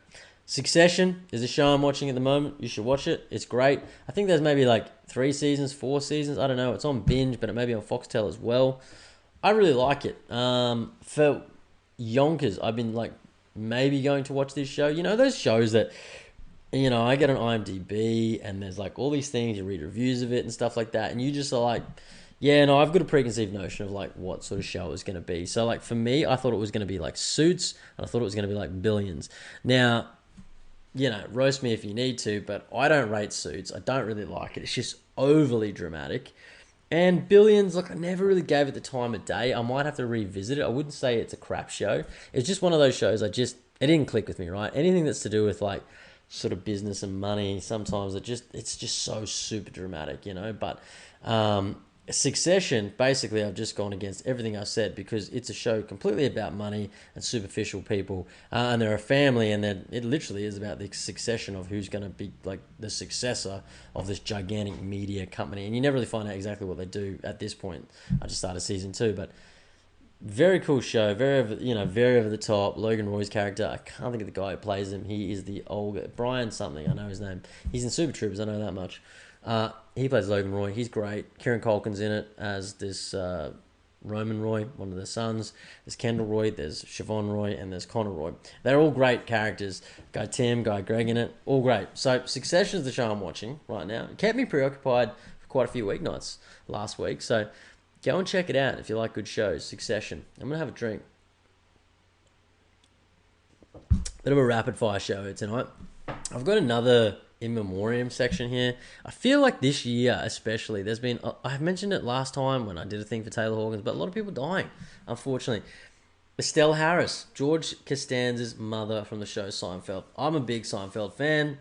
Succession is a show I'm watching at the moment. You should watch it. It's great. I think there's maybe like 3 seasons, 4 seasons. I don't know. It's on Binge, but it may be on Foxtel as well. I really like it. For Yonkers, I've been like maybe going to watch this show. Those shows that, I get on IMDb and there's like all these things, you read reviews of it and stuff like that. And you just are like, yeah, no, I've got a preconceived notion of like what sort of show it's going to be. So like for me, I thought it was going to be like Suits and I thought it was going to be like Billions. Now, roast me if you need to, but I don't rate Suits. I don't really like it. It's just overly dramatic. And Billions, look, I never really gave it the time of day. I might have to revisit it. I wouldn't say it's a crap show. It's just one of those shows it didn't click with me, right? Anything that's to do with like sort of business and money, sometimes it's just so super dramatic, But Succession, basically, I've just gone against everything I said because it's a show completely about money and superficial people, and they're a family, and it literally is about the succession of who's going to be like the successor of this gigantic media company, and you never really find out exactly what they do at this point. I just started season 2, but very cool show, very over the top. Logan Roy's character, I can't think of the guy who plays him. He is the old Brian something. I know his name. He's in Super Troopers. I know that much. He plays Logan Roy. He's great. Kieran Culkin's in it as this Roman Roy, one of their sons. There's Kendall Roy, there's Siobhan Roy, and there's Connor Roy. They're all great characters. Guy Tim, Guy Greg in it, all great. So Succession is the show I'm watching right now. It kept me preoccupied for quite a few weeknights last week. So go and check it out if you like good shows. Succession. I'm going to have a drink. Bit of a rapid fire show tonight. I've got another in memoriam section here. I feel like this year especially, there's been, I mentioned it last time when I did a thing for Taylor Hawkins, but a lot of people dying, unfortunately. Estelle Harris, George Costanza's mother from the show Seinfeld. I'm a big Seinfeld fan.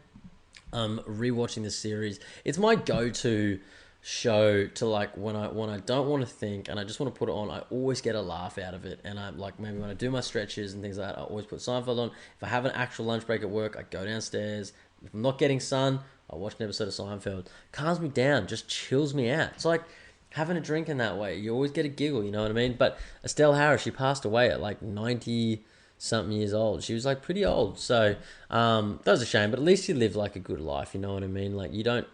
I'm rewatching this series. It's my go-to show to like when I don't want to think and I just want to put it on. I always get a laugh out of it, and I like maybe when I do my stretches and things like that, I always put Seinfeld on. If I have an actual lunch break at work, I go downstairs. If I'm not getting sun, I watch an episode of Seinfeld. Calms me down, just chills me out. It's like having a drink in that way. You always get a giggle, you know what I mean? But Estelle Harris, she passed away at like 90 something years old. She was like pretty old, so that was a shame. But at least she lived like a good life, you know what I mean? Like you don't.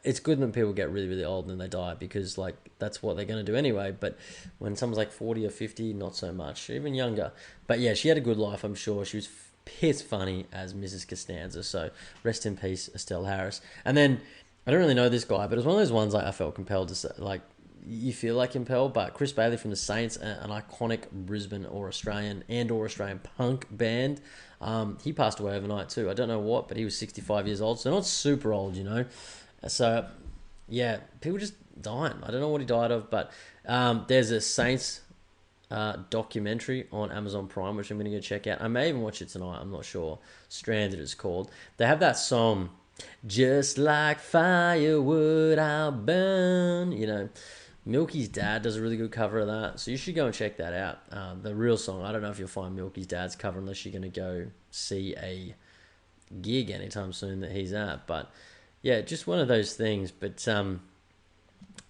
It's good when people get really, really old and then they die, because like that's what they're going to do anyway. But when someone's like 40 or 50, not so much, even younger. But yeah, she had a good life, I'm sure. She was piss funny as Mrs. Costanza. So rest in peace, Estelle Harris. And then I don't really know this guy, but it was one of those ones like I felt compelled to say, like you feel like compelled. But Chris Bailey from the Saints, an iconic Brisbane or Australian punk band. He passed away overnight too. I don't know what, but he was 65 years old, so not super old, you know. So, yeah, people just dying. I don't know what he died of, but there's a Saints documentary on Amazon Prime, which I'm going to go check out. I may even watch it tonight. I'm not sure. Stranded is called. They have that song, "Just like firewood, I'll burn." You know, Milky's dad does a really good cover of that, so you should go and check that out. The real song. I don't know if you'll find Milky's dad's cover unless you're going to go see a gig anytime soon that he's at, but. Yeah, just one of those things, but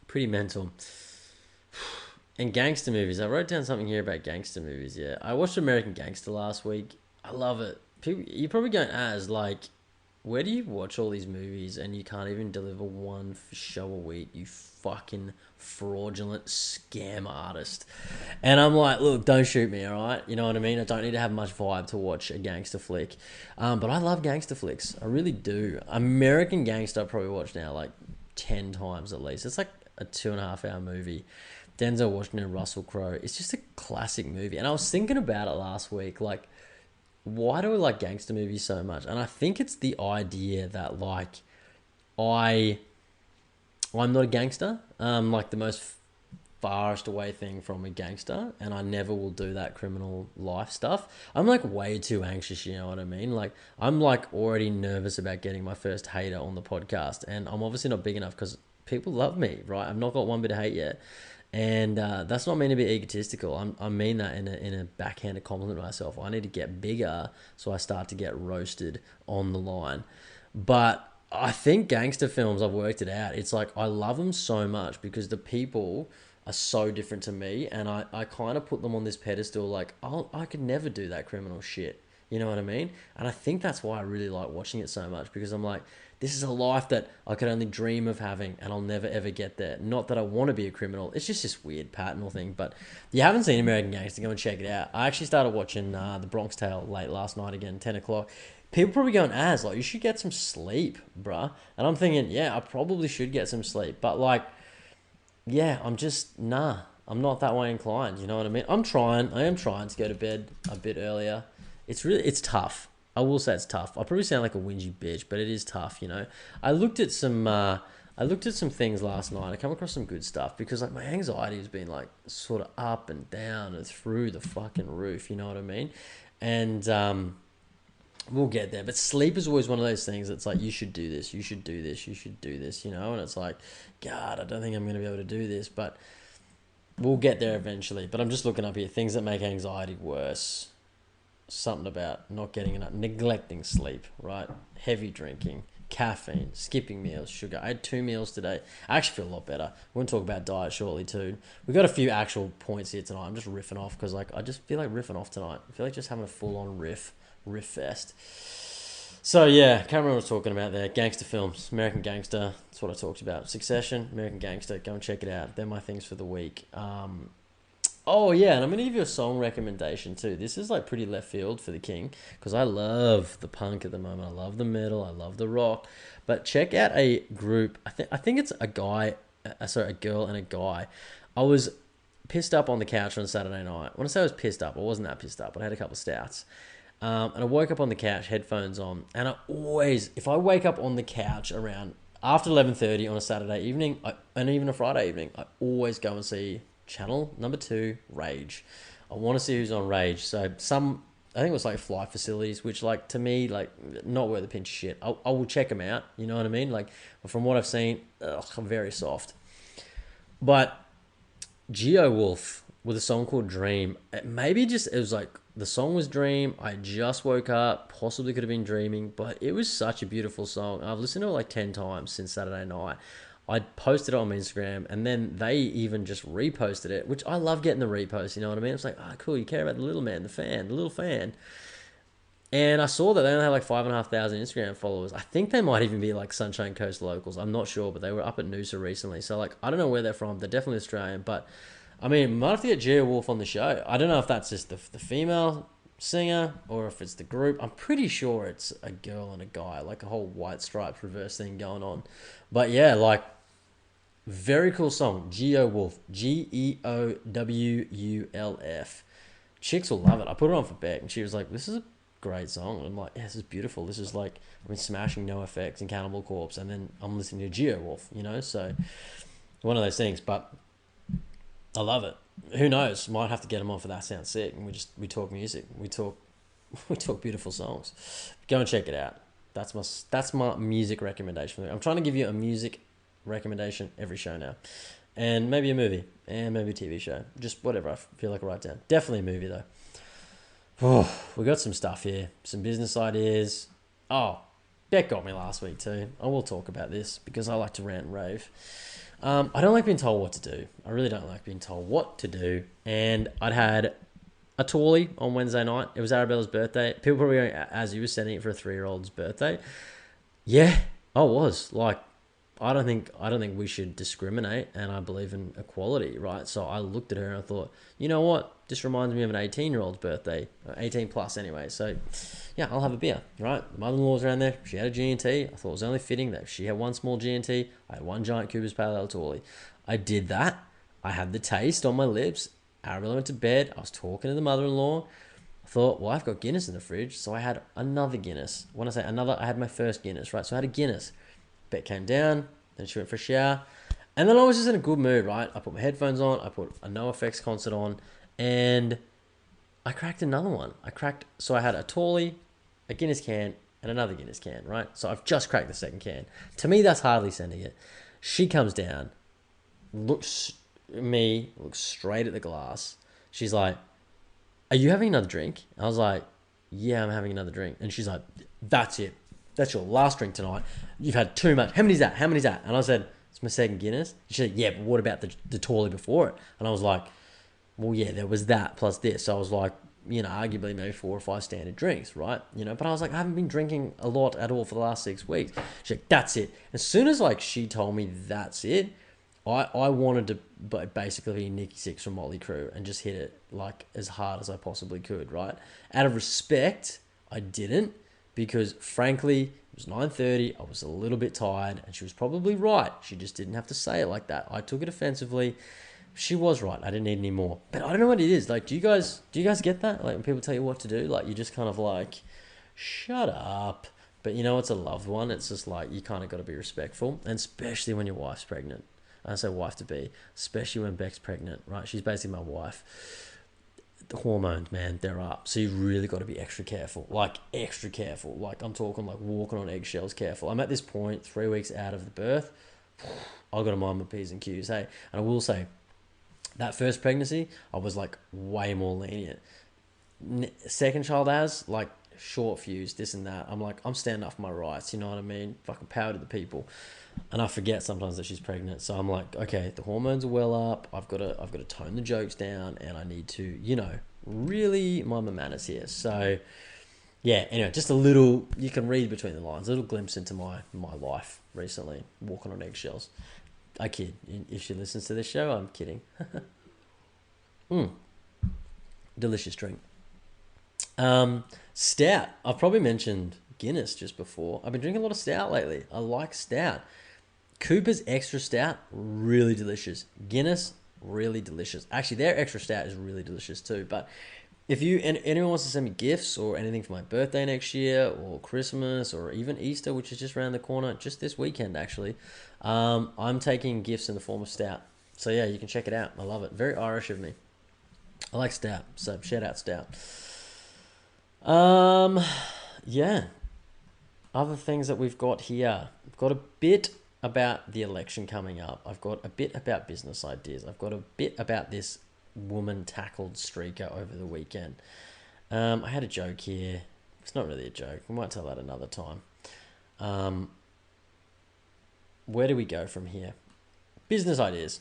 pretty mental. And gangster movies. I wrote down something here about gangster movies, yeah. I watched American Gangster last week. I love it. People, you're probably going, like, where do you watch all these movies and you can't even deliver one show a week, you fucking fraudulent scam artist? And I'm like, look, don't shoot me, all right? You know what I mean? I don't need to have much vibe to watch a gangster flick. But I love gangster flicks. I really do. American Gangster I probably watched now like 10 times at least. It's like a 2.5 hour movie. Denzel Washington and Russell Crowe. It's just a classic movie. And I was thinking about it last week, like, why do I like gangster movies so much? And I think it's the idea that like I'm not a gangster. Like the most farthest away thing from a gangster, and I never will do that criminal life stuff. I'm like way too anxious, you know what I mean? Like I'm like already nervous about getting my first hater on the podcast, and I'm obviously not big enough because people love me, right? I've not got one bit of hate yet. And that's not mean to be egotistical. I mean that in a backhanded compliment to myself. I need to get bigger so I start to get roasted on the line. But I think gangster films, I've worked it out. It's like I love them so much because the people are so different to me, and I kind of put them on this pedestal like, I could never do that criminal shit. You know what I mean? And I think that's why I really like watching it so much, because I'm like, this is a life that I could only dream of having, and I'll never ever get there. Not that I want to be a criminal. It's just this weird pattern thing. But if you haven't seen American Gangster, go and check it out. I actually started watching The Bronx Tale late last night again, 10 o'clock. People probably going, like, you should get some sleep, bruh. And I'm thinking, yeah, I probably should get some sleep. But, like, yeah, I'm not that way inclined. You know what I mean? I am trying to go to bed a bit earlier. It's tough. I will say it's tough. I probably sound like a whingy bitch, but it is tough, you know. I looked at some things last night. I come across some good stuff because like my anxiety has been like sort of up and down and through the fucking roof, you know what I mean? And we'll get there. But sleep is always one of those things that's like, you should do this, you should do this, you should do this, you know? And it's like, God, I don't think I'm going to be able to do this, but we'll get there eventually. But I'm just looking up here, things that make anxiety worse. Something about not getting enough, neglecting sleep, right? Heavy drinking, caffeine, skipping meals, sugar. I had 2 meals today. I actually feel a lot better. We're going to talk about diet shortly too. We've got a few actual points here tonight. I'm just riffing off because like I just feel like riffing off tonight. I feel like just having a full-on riff fest. So yeah, can't remember what I was talking about there. Gangster films, American Gangster. That's what I talked about. Succession, American Gangster. Go and check it out. They're my things for the week. Oh yeah, and I'm gonna give you a song recommendation too. This is like pretty left field for the king because I love the punk at the moment. I love the metal. I love the rock. But check out a group. I think it's a guy. Sorry, a girl and a guy. I was pissed up on the couch on Saturday night. When I say I was pissed up, I wasn't that pissed up. But I had a couple of stouts. And I woke up on the couch, headphones on, and I always, if I wake up on the couch around after 11:30 on a Saturday evening, and even a Friday evening, I always go and see channel number 2, Rage. I want to see who's on Rage. So I think it was like Fly Facilities, which like to me, like not worth a pinch of shit. I will check them out. You know what I mean? Like from what I've seen, very soft. But Geo Wolf with a song called Dream. It was like the song was Dream. I just woke up, possibly could have been dreaming, but it was such a beautiful song. I've listened to it like 10 times since Saturday night. I posted it on my Instagram and then they even just reposted it, which I love getting the reposts, you know what I mean? It's like, oh, cool, you care about the little man, the little fan. And I saw that they only had like 5,500 Instagram followers. I think they might even be like Sunshine Coast locals. I'm not sure, but they were up at Noosa recently. So like, I don't know where they're from. They're definitely Australian, but I mean, might have to get Gia Wolf on the show. I don't know if that's just the female singer or if it's the group. I'm pretty sure it's a girl and a guy, like a whole White Stripes reverse thing going on. But yeah, like very cool song. Geo Wolf, Geowulf. Chicks will love it. I put it on for Beck, and she was like, "This is a great song." And I'm like, "Yeah, this is beautiful. This is like I've been smashing No Effects and Cannibal Corpse, and then I'm listening to Geo Wolf, you know." So one of those things, but I love it. Who knows? Might have to get them on for That Sounds Sick, and we talk music. We talk we talk beautiful songs. Go and check it out. That's my music recommendation. I'm trying to give you a music recommendation every show now, and maybe a movie and maybe a TV show. Just whatever I feel like I write down. Definitely a movie though. Oh, we got some stuff here. Some business ideas. Oh, Beck got me last week too. I will talk about this because I like to rant and rave. I don't like being told what to do. I really don't like being told what to do. And I'd had a Tawley on Wednesday night. It was Arabella's birthday. People probably going, as you were sending it for a 3-year-old's birthday. Yeah, I was. Like, I don't think we should discriminate, and I believe in equality, right? So I looked at her and I thought, you know what? This reminds me of an 18-year-old's birthday, 18 plus anyway. So yeah, I'll have a beer, right? The mother-in-law's around there. She had a G&T. I thought it was only fitting that she had one small G&T. I had one giant Cooper's Pale Ale Tawley. I did that. I had the taste on my lips. Arabella went to bed. I was talking to the mother-in-law. I thought, well, I've got Guinness in the fridge, so I had another Guinness. When I say another, I had my first Guinness, right? So I had a Guinness. Beck came down, then she went for a shower, and then I was just in a good mood, right? I put my headphones on, I put a No Effects concert on, and I cracked another one. So I had a Tawley, a Guinness can, and another Guinness can, right? So I've just cracked the second can. To me, that's hardly sending it. She comes down, looks straight at the glass. She's like, "Are you having another drink?" I was like, "Yeah, I'm having another drink." And she's like, "That's it. That's your last drink tonight. You've had too much. How many's that? How many's that?" And I said, "It's my second Guinness." She said, "Yeah, but what about the Tawley before it?" And I was like, "Well, yeah, there was that plus this." So I was like, arguably maybe 4 or 5 standard drinks, right? But I was like, I haven't been drinking a lot at all for the last 6 weeks. She's like, "That's it." As soon as like she told me that's it, I wanted to basically be Nikki Sixx from Motley Crue and just hit it like as hard as I possibly could, right? Out of respect, I didn't, because frankly, it was 9:30, I was a little bit tired, and she was probably right. She just didn't have to say it like that. I took it offensively. She was right. I didn't need any more. But I don't know what it is. Like, do you guys get that? Like when people tell you what to do, like you just kind of like, shut up. But it's a loved one. It's just like you kind of got to be respectful, and especially when your wife's pregnant. I say wife to be, especially when Beck's pregnant, right? She's basically my wife. The hormones, man, they're up. So you really got to be extra careful. Like, extra careful. Like, I'm talking like walking on eggshells careful. I'm at this point, 3 weeks out of the birth. I've got to mind my P's and Q's, hey? And I will say, that first pregnancy, I was like way more lenient. Second child has, like, short fuse, this and that. I'm like, I'm standing up for my rights, you know what I mean? Fucking power to the people. And I forget sometimes that she's pregnant. So I'm like, okay, the hormones are well up. I've got to tone the jokes down, and I need to, really mind my manners here. So yeah, anyway, just a little, you can read between the lines, a little glimpse into my life recently, walking on eggshells. I kid. If she listens to this show, I'm kidding. Delicious drink. Stout. I've probably mentioned Guinness just before. I've been drinking a lot of stout lately. I like stout. Cooper's Extra Stout, really delicious. Guinness, really delicious. Actually, their Extra Stout is really delicious too. But if you and anyone wants to send me gifts or anything for my birthday next year or Christmas or even Easter, which is just around the corner, just this weekend actually, I'm taking gifts in the form of stout. So yeah, you can check it out. I love it. Very Irish of me. I like stout. So shout out stout. Yeah. Other things that we've got here. We've got a bit about the election coming up. I've got a bit about business ideas. I've got a bit about this woman tackled streaker over the weekend. I had a joke here. It's not really a joke. We might tell that another time. Where do we go from here? Business ideas.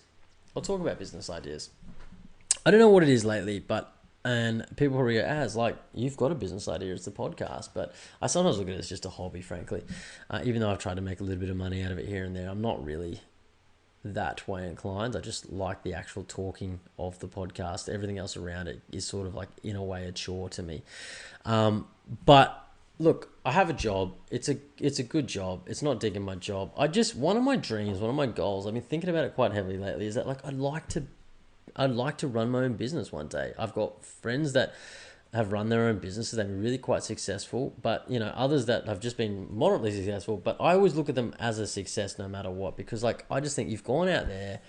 I'll talk about business ideas. I don't know what it is lately, and people probably go, as like, you've got a business idea, it's the podcast. But I sometimes look at it as just a hobby, frankly. Even though I've tried to make a little bit of money out of it here and there, I'm not really that way inclined. I just like the actual talking of the podcast. Everything else around it is sort of like, in a way, a chore to me. But look, I have a job. It's a good job. It's not digging my job. One of my dreams, one of my goals, I've been thinking about it quite heavily lately, is that like I'd like to run my own business one day. I've got friends that have run their own businesses. They've been really quite successful, but others that have just been moderately successful. But I always look at them as a success no matter what, because like I just think you've gone out there,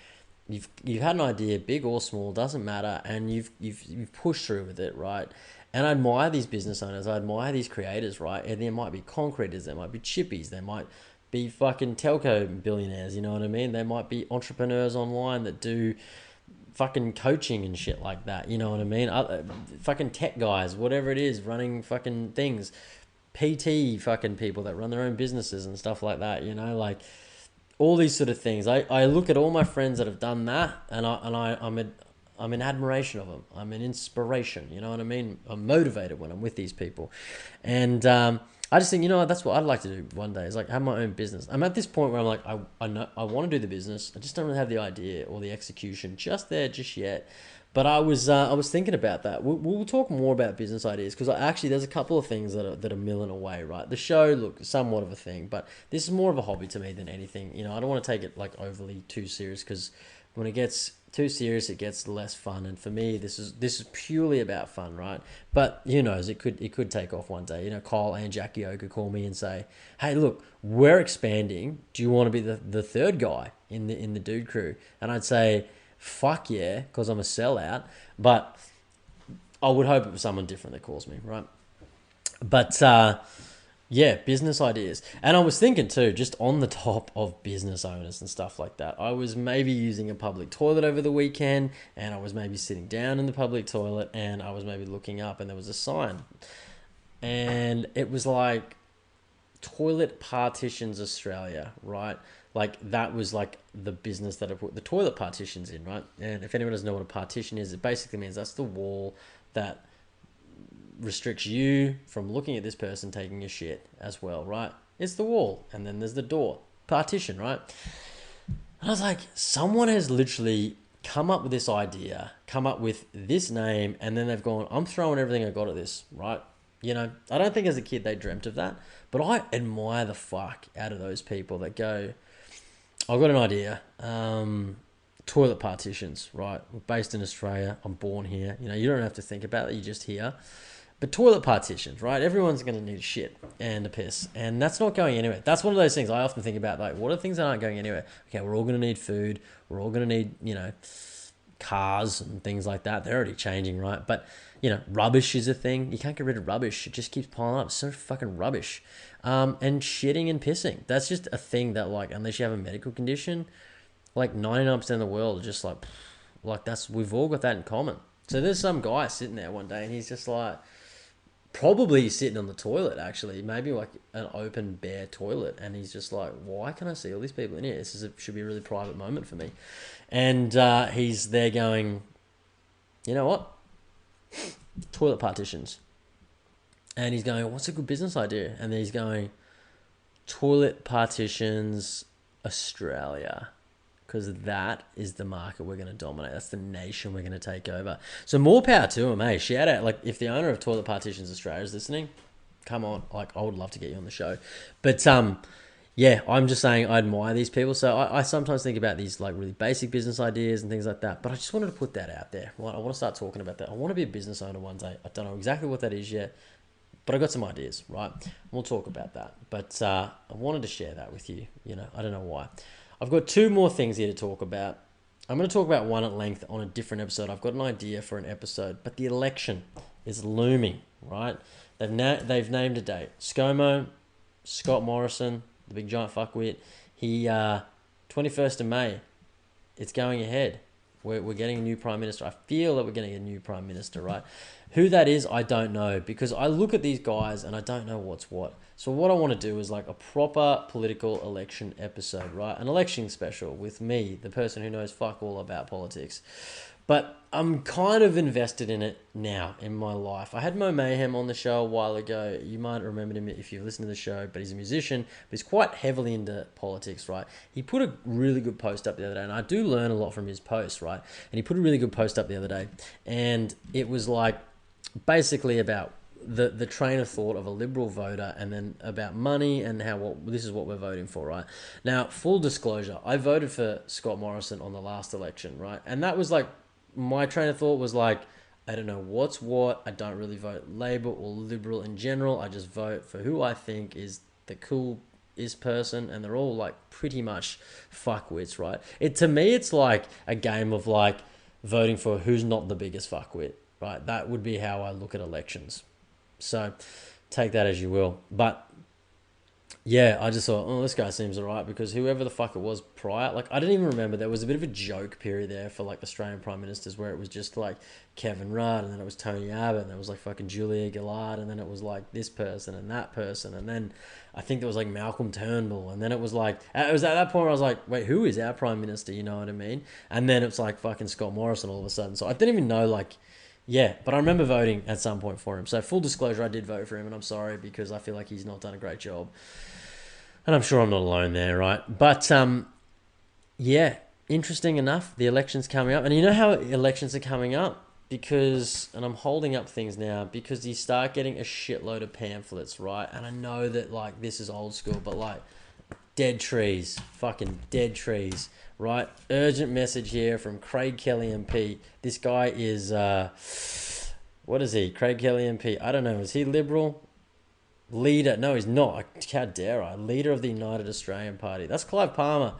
you've had an idea, big or small, doesn't matter, and you've pushed through with it, right? And I admire these business owners. I admire these creators, right? And there might be concreters, there might be chippies, there might be fucking telco billionaires. You know what I mean? There might be entrepreneurs online that do fucking coaching and shit like that, you know what I mean? Fucking tech guys, whatever it is, running fucking things, PT fucking people that run their own businesses and stuff like that, like all these sort of things. I look at all my friends that have done that, and I'm in admiration of them. I'm in inspiration, you know what I mean? I'm motivated when I'm with these people, and I just think, that's what I'd like to do one day, is like have my own business. I'm at this point where I'm like, I know I want to do the business. I just don't really have the idea or the execution just yet. But I was thinking about that. We'll talk more about business ideas, because actually there's a couple of things that are milling away, right? The show, look, somewhat of a thing, but this is more of a hobby to me than anything. I don't want to take it like overly too serious, because when it gets too serious, it gets less fun. And for me, this is purely about fun, right? But who knows? It could take off one day. Kyle and Jackie O could call me and say, "Hey, look, we're expanding. Do you want to be the third guy in the Dude Crew?" And I'd say, "Fuck yeah," because I'm a sellout. But I would hope it was someone different that calls me, right? But yeah, business ideas. And I was thinking too, just on the top of business owners and stuff like that, I was maybe using a public toilet over the weekend, and I was maybe sitting down in the public toilet, and I was maybe looking up, and there was a sign. And it was like Toilet Partitions Australia, right? Like that was like the business that I put the toilet partitions in, right? And if anyone doesn't know what a partition is, it basically means that's the wall that restricts you from looking at this person taking a shit as well, right? It's the wall, and then there's the door. Partition, right? And I was like, someone has literally come up with this idea, come up with this name, and then they've gone, I'm throwing everything I got at this, right? I don't think as a kid they dreamt of that, but I admire the fuck out of those people that go, I've got an idea. Toilet partitions, right? We're based in Australia. I'm born here. You don't have to think about it. You're just here. But toilet partitions, right? Everyone's going to need a shit and a piss. And that's not going anywhere. That's one of those things I often think about. Like, what are things that aren't going anywhere? Okay, we're all going to need food. We're all going to need, cars and things like that. They're already changing, right? But, rubbish is a thing. You can't get rid of rubbish. It just keeps piling up. So much fucking rubbish. And shitting and pissing. That's just a thing that, like, unless you have a medical condition, like 99% of the world are just like we've all got that in common. So there's some guy sitting there one day, and he's just like, probably sitting on the toilet, actually, maybe like an open bare toilet, and he's just like, why can I see all these people in here? Should be a really private moment for me. And he's there going, you know what? Toilet partitions. And he's going, what's a good business idea? And then he's going, toilet partitions, Australia. Because that is the market we're going to dominate. That's the nation we're going to take over. So more power to him, eh? Shout out, like, if the owner of Toilet Partitions Australia is listening, come on. Like, I would love to get you on the show. But, yeah, I'm just saying I admire these people. So I sometimes think about these, like, really basic business ideas and things like that. But I just wanted to put that out there. Right? I want to start talking about that. I want to be a business owner one day. I don't know exactly what that is yet. But I got some ideas, right? We'll talk about that. But I wanted to share that with you. You know, I don't know why. I've got two more things here to talk about. I'm going to talk about one at length on a different episode. I've got an idea for an episode, but the election is looming, right? They've named a date. ScoMo, Scott Morrison, the big giant fuckwit, he 21st of May, it's going ahead. We're getting a new prime minister. I feel that we're getting a new prime minister, right? Who that is, I don't know, because I look at these guys and I don't know what's what. So what I want to do is like a proper political election episode, right? An election special with me, the person who knows fuck all about politics. But I'm kind of invested in it now in my life. I had Mo Mayhem on the show a while ago. You might remember him if you've listened to the show, but he's a musician, but he's quite heavily into politics, right? He put a really good post up the other day, and I do learn a lot from his posts, right? And he put a really good post up the other day, and it was like basically about the train of thought of a Liberal voter, and then about money and how this is what we're voting for, right? Now, full disclosure, I voted for Scott Morrison on the last election, right? And that was like, my train of thought was like, I don't know what's what. I don't really vote Labor or Liberal in general. I just vote for who I think is the coolest person, and they're all like pretty much fuckwits, right? To me, it's like a game of like voting for who's not the biggest fuckwit, right? That would be how I look at elections. So take that as you will. But yeah, I just thought, oh, this guy seems alright, because whoever the fuck it was prior, like, I didn't even remember. There was a bit of a joke period there for like Australian prime ministers where it was just like Kevin Rudd, and then it was Tony Abbott, and there was like fucking Julia Gillard, and then it was like this person and that person, and then I think there was like Malcolm Turnbull, and then it was like, it was at that point where I was like, wait, who is our prime minister? You know what I mean? And then it's like fucking Scott Morrison all of a sudden. So I didn't even know, like, yeah, but I remember voting at some point for him. So full disclosure, I did vote for him, and I'm sorry because I feel like he's not done a great job. And I'm sure I'm not alone there, right? But, yeah, interesting enough, the election's coming up. And you know how elections are coming up? Because, and I'm holding up things now, because you start getting a shitload of pamphlets, right? And I know that, like, this is old school, but, like, dead trees, fucking dead trees, right? Urgent message here from Craig Kelly MP. This guy is, what is he? Craig Kelly MP. I don't know. Is he Liberal? Leader, no, he's not. How dare I? Leader of the United Australian Party. That's Clive Palmer.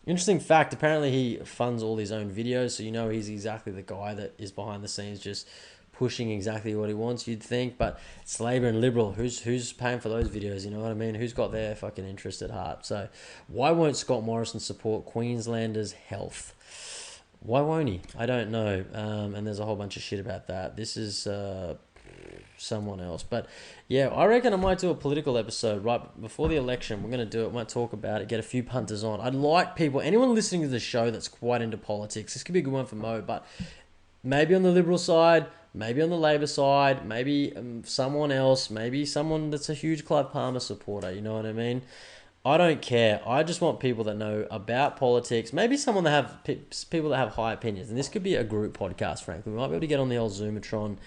Interesting fact. Apparently, he funds all his own videos, so you know he's exactly the guy that is behind the scenes, just pushing exactly what he wants. You'd think, but it's Labor and Liberal. Who's paying for those videos? You know what I mean? Who's got their fucking interest at heart? So, why won't Scott Morrison support Queenslanders' health? Why won't he? I don't know. And there's a whole bunch of shit about that. This is someone else. But yeah, I reckon I might do a political episode right before the election. We're going to do it. Might talk about it, get a few punters on. I'd like people, anyone listening to the show that's quite into politics, this could be a good one for Mo, but maybe on the Liberal side, maybe on the Labor side, maybe someone else, maybe someone that's a huge Clive Palmer supporter, you know what I mean? I don't care. I just want people that know about politics. Maybe someone that have people that have high opinions. And this could be a group podcast, frankly. We might be able to get on the old Zoomatron.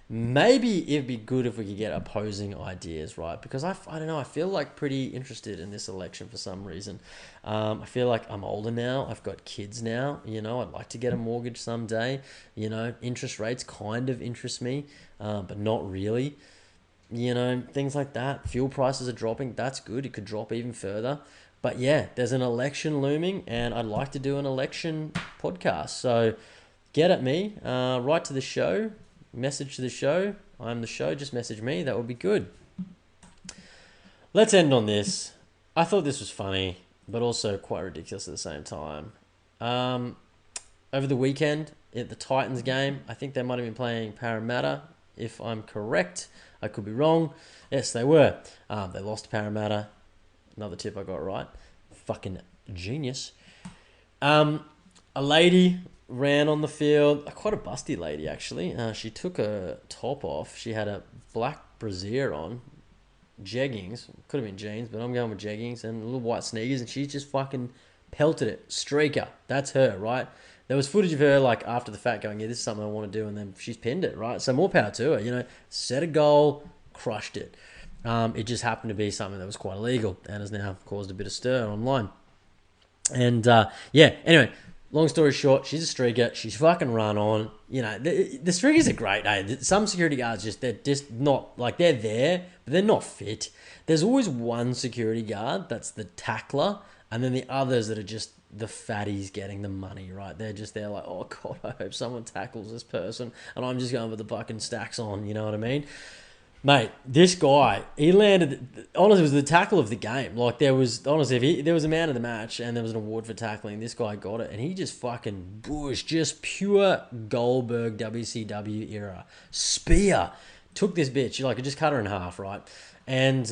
Maybe it'd be good if we could get opposing ideas, right? Because I don't know, I feel like pretty interested in this election for some reason. I feel like I'm older now. I've got kids now. You know, I'd like to get a mortgage someday. You know, interest rates kind of interest me, but not really. You know, things like that. Fuel prices are dropping. That's good. It could drop even further. But yeah, there's an election looming, and I'd like to do an election podcast. So get at me, write to the show. Message to the show. I'm the show. Just message me. That would be good. Let's end on this. I thought this was funny, but also quite ridiculous at the same time. Over the weekend at the Titans game, I think they might have been playing Parramatta, if I'm correct. I could be wrong. Yes, they were. They lost to Parramatta. Another tip I got right. Fucking genius. A lady ran on the field, quite a busty lady actually. She took her top off. She had a black brassiere on, jeggings, could have been jeans, but I'm going with jeggings and little white sneakers, and she's just fucking pelted it. Streaker. That's her, right? There was footage of her like after the fact going, yeah, this is something I want to do, and then she's pinned it, right? So more power to her, you know, set a goal, crushed it. It just happened to be something that was quite illegal and has now caused a bit of stir online. And yeah, anyway, long story short, she's a streaker. She's fucking run on. You know, the streakers are great. Eh? Some security guards they're just not like they're there, but they're not fit. There's always one security guard that's the tackler, and then the others that are just the fatties getting the money, right? They're just there like, oh god, I hope someone tackles this person, and I'm just going with the fucking stacks on. You know what I mean? Mate, this guy, he landed, honestly, it was the tackle of the game. Like, there was, honestly, if there was a man of the match and there was an award for tackling, this guy got it. And he just fucking bushed, just pure Goldberg WCW era. Spear. Took this bitch, like, it just cut her in half, right? And,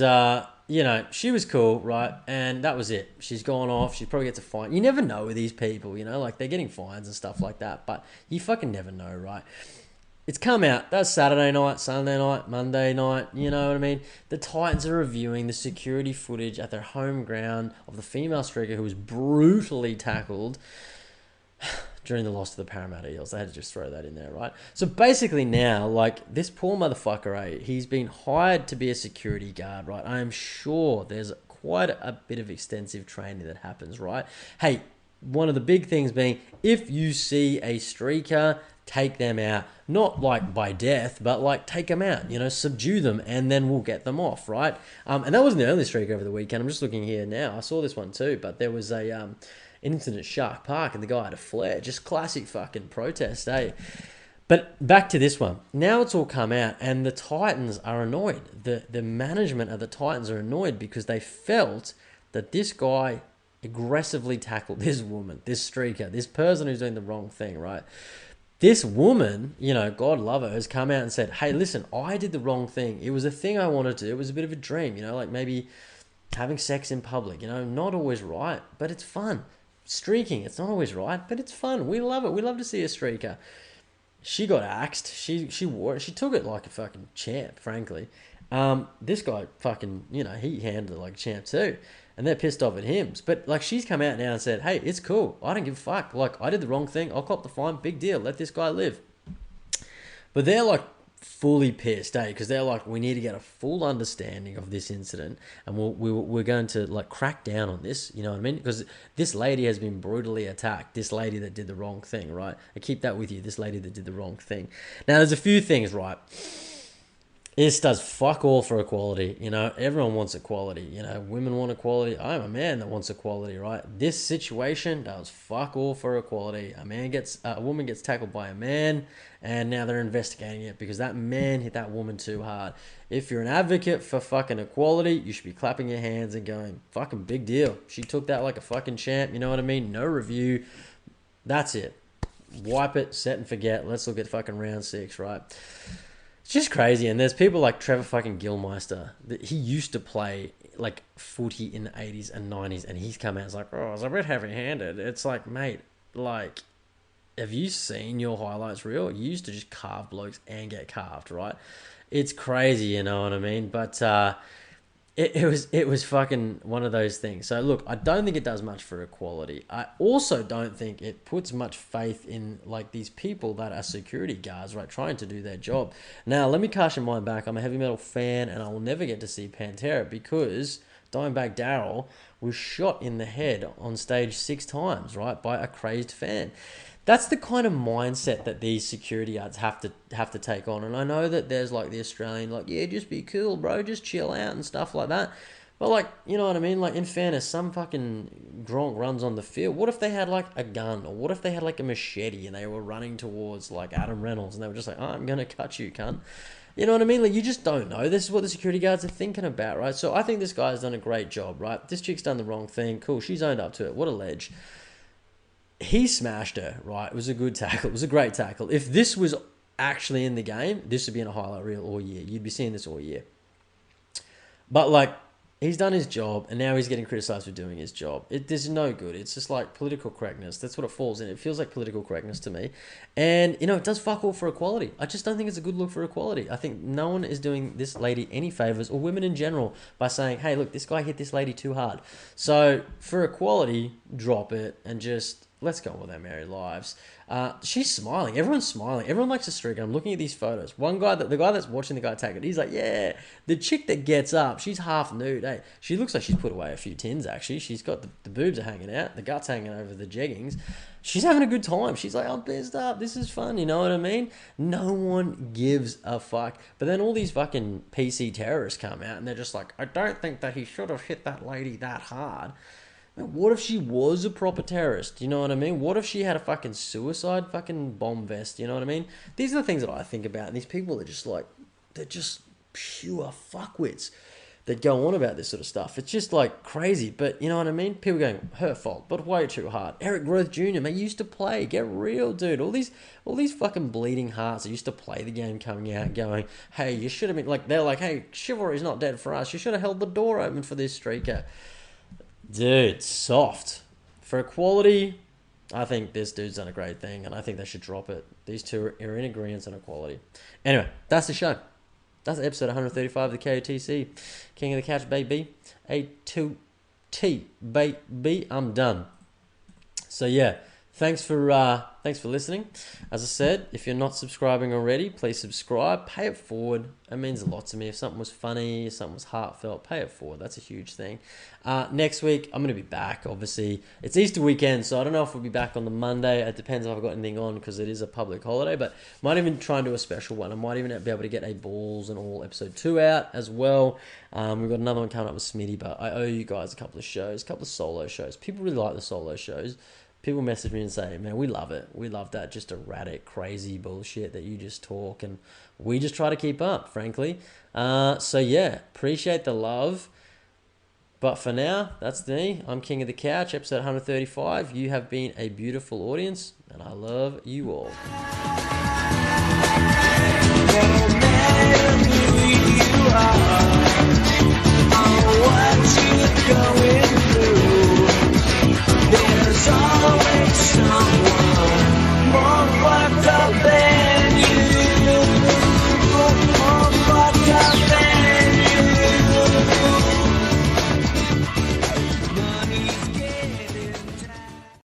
you know, she was cool, right? And that was it. She's gone off. She probably gets a fine. You never know with these people, you know? Like, they're getting fines and stuff like that. But you fucking never know, right? It's come out. That's Saturday night, Sunday night, Monday night. You know what I mean? The Titans are reviewing the security footage at their home ground of the female striker who was brutally tackled during the loss to the Parramatta Eels. They had to just throw that in there, right? So basically now, like, this poor motherfucker, he's been hired to be a security guard, right? I am sure there's quite a bit of extensive training that happens, right? Hey, one of the big things being, if you see a streaker, take them out. Not like by death, but like take them out, you know, subdue them, and then we'll get them off, right? And that wasn't the only streak over the weekend. I'm just looking here now. I saw this one too, but there was an incident at Shark Park, and the guy had a flare. Just classic fucking protest, eh? But back to this one. Now it's all come out, and the Titans are annoyed. The management of the Titans are annoyed because they felt that this guy aggressively tackled this woman, this streaker, this person who's doing the wrong thing, right? This woman, you know, God love her, has come out and said, hey, listen, I did the wrong thing. It was a thing I wanted to do. It was a bit of a dream, you know, like maybe having sex in public, you know, not always right, but it's fun. Streaking, it's not always right, but it's fun. We love it. We love to see a streaker. She got axed. She wore it. She took it like a fucking champ, frankly. This guy fucking, you know, he handled it like a champ too. And they're pissed off at him. But, like, she's come out now and said, hey, it's cool. I don't give a fuck. Like, I did the wrong thing. I'll cop the fine. Big deal. Let this guy live. But they're, like, fully pissed, eh? Because they're like, we need to get a full understanding of this incident. And we're going to, like, crack down on this. You know what I mean? Because this lady has been brutally attacked. This lady that did the wrong thing, right? I keep that with you. This lady that did the wrong thing. Now, there's a few things, right? This does fuck all for equality. You know, everyone wants equality. You know, women want equality. I'm a man that wants equality, right? This situation does fuck all for equality. A woman gets tackled by a man, and now they're investigating it because that man hit that woman too hard. If you're an advocate for fucking equality, you should be clapping your hands and going, fucking big deal. She took that like a fucking champ. You know what I mean? No review. That's it. Wipe it, set and forget. Let's look at fucking round 6, right? It's just crazy, and there's people like Trevor fucking Gilmeister. He used to play like footy in the 80s and 90s, and he's come out and like, oh, it's a bit heavy-handed. It's like, mate, like, have you seen your highlights reel? You used to just carve blokes and get carved, right? It's crazy, you know what I mean? But it was fucking one of those things. So look, I don't think it does much for equality. I also don't think it puts much faith in like these people that are security guards, right, trying to do their job. Now, let me cast your mind back. I'm a heavy metal fan, and I will never get to see Pantera because Dimebag Darrell was shot in the head on stage 6 times, right, by a crazed fan. That's the kind of mindset that these security guards have to take on. And I know that there's like the Australian, like, yeah, just be cool, bro, just chill out and stuff like that. But like, you know what I mean? Like, in fairness, some fucking Gronk runs on the field. What if they had like a gun, or what if they had like a machete and they were running towards like Adam Reynolds and they were just like, oh, I'm gonna cut you, cunt. You know what I mean? Like, you just don't know. This is what the security guards are thinking about, right? So I think this guy's done a great job, right? This chick's done the wrong thing. Cool, she's owned up to it. What a ledge. He smashed her, right? It was a good tackle. It was a great tackle. If this was actually in the game, this would be in a highlight reel all year. You'd be seeing this all year. But, like, He's done his job, and now he's getting criticised for doing his job. This is no good. It's just like political correctness. That's what it falls in. It feels like political correctness to me. And, it does fuck all for equality. I just don't think it's a good look for equality. I think no one is doing this lady any favours, or women in general, by saying, hey, look, this guy hit this lady too hard. So, for equality, drop it, and just let's go on with our married lives. She's smiling. Everyone's smiling. Everyone likes to streak. I'm looking at these photos. One guy, the guy that's watching the guy take it, he's like, yeah. The chick that gets up, she's half nude. Hey, she looks like she's put away a few tins, actually. She's got the boobs are hanging out. The guts hanging over the jeggings. She's having a good time. She's like, I'm pissed up. This is fun. You know what I mean? No one gives a fuck. But then all these fucking PC terrorists come out and they're just like, I don't think that he should have hit that lady that hard. What if she was a proper terrorist? You know what I mean? What if she had a fucking suicide fucking bomb vest? You know what I mean? These are the things that I think about. And these people are just like, they're just pure fuckwits that go on about this sort of stuff. It's just like crazy. But you know what I mean? People going, her fault, but way too hard. Eric Groth Jr., mate, used to play. Get real, dude. All these fucking bleeding hearts that used to play the game coming out going, hey, you should have been, like, they're like, hey, chivalry's not dead for us. You should have held the door open for this streaker. Dude, soft. For equality, I think this dude's done a great thing, and I think they should drop it. These two are in agreement on equality. Anyway, that's the show. That's episode 135 of the KOTC. King of the Couch, baby. A2T, baby. I'm done. So, yeah. Thanks for listening. As I said, if you're not subscribing already, please subscribe. Pay it forward. It means a lot to me. If something was funny, if something was heartfelt, pay it forward. That's a huge thing. Next week, I'm going to be back, obviously. It's Easter weekend, so I don't know if we'll be back on the Monday. It depends if I've got anything on because it is a public holiday, but might even try and do a special one. I might even be able to get a Balls and All episode 2 out as well. We've got another one coming up with Smitty, but I owe you guys a couple of shows, a couple of solo shows. People really like the solo shows. People message me and say, man, we love it. We love that just erratic, crazy bullshit that you just talk. And we just try to keep up, frankly. So, yeah, appreciate the love. But for now, that's me. I'm King of the Couch, episode 135. You have been a beautiful audience, and I love you all. There's all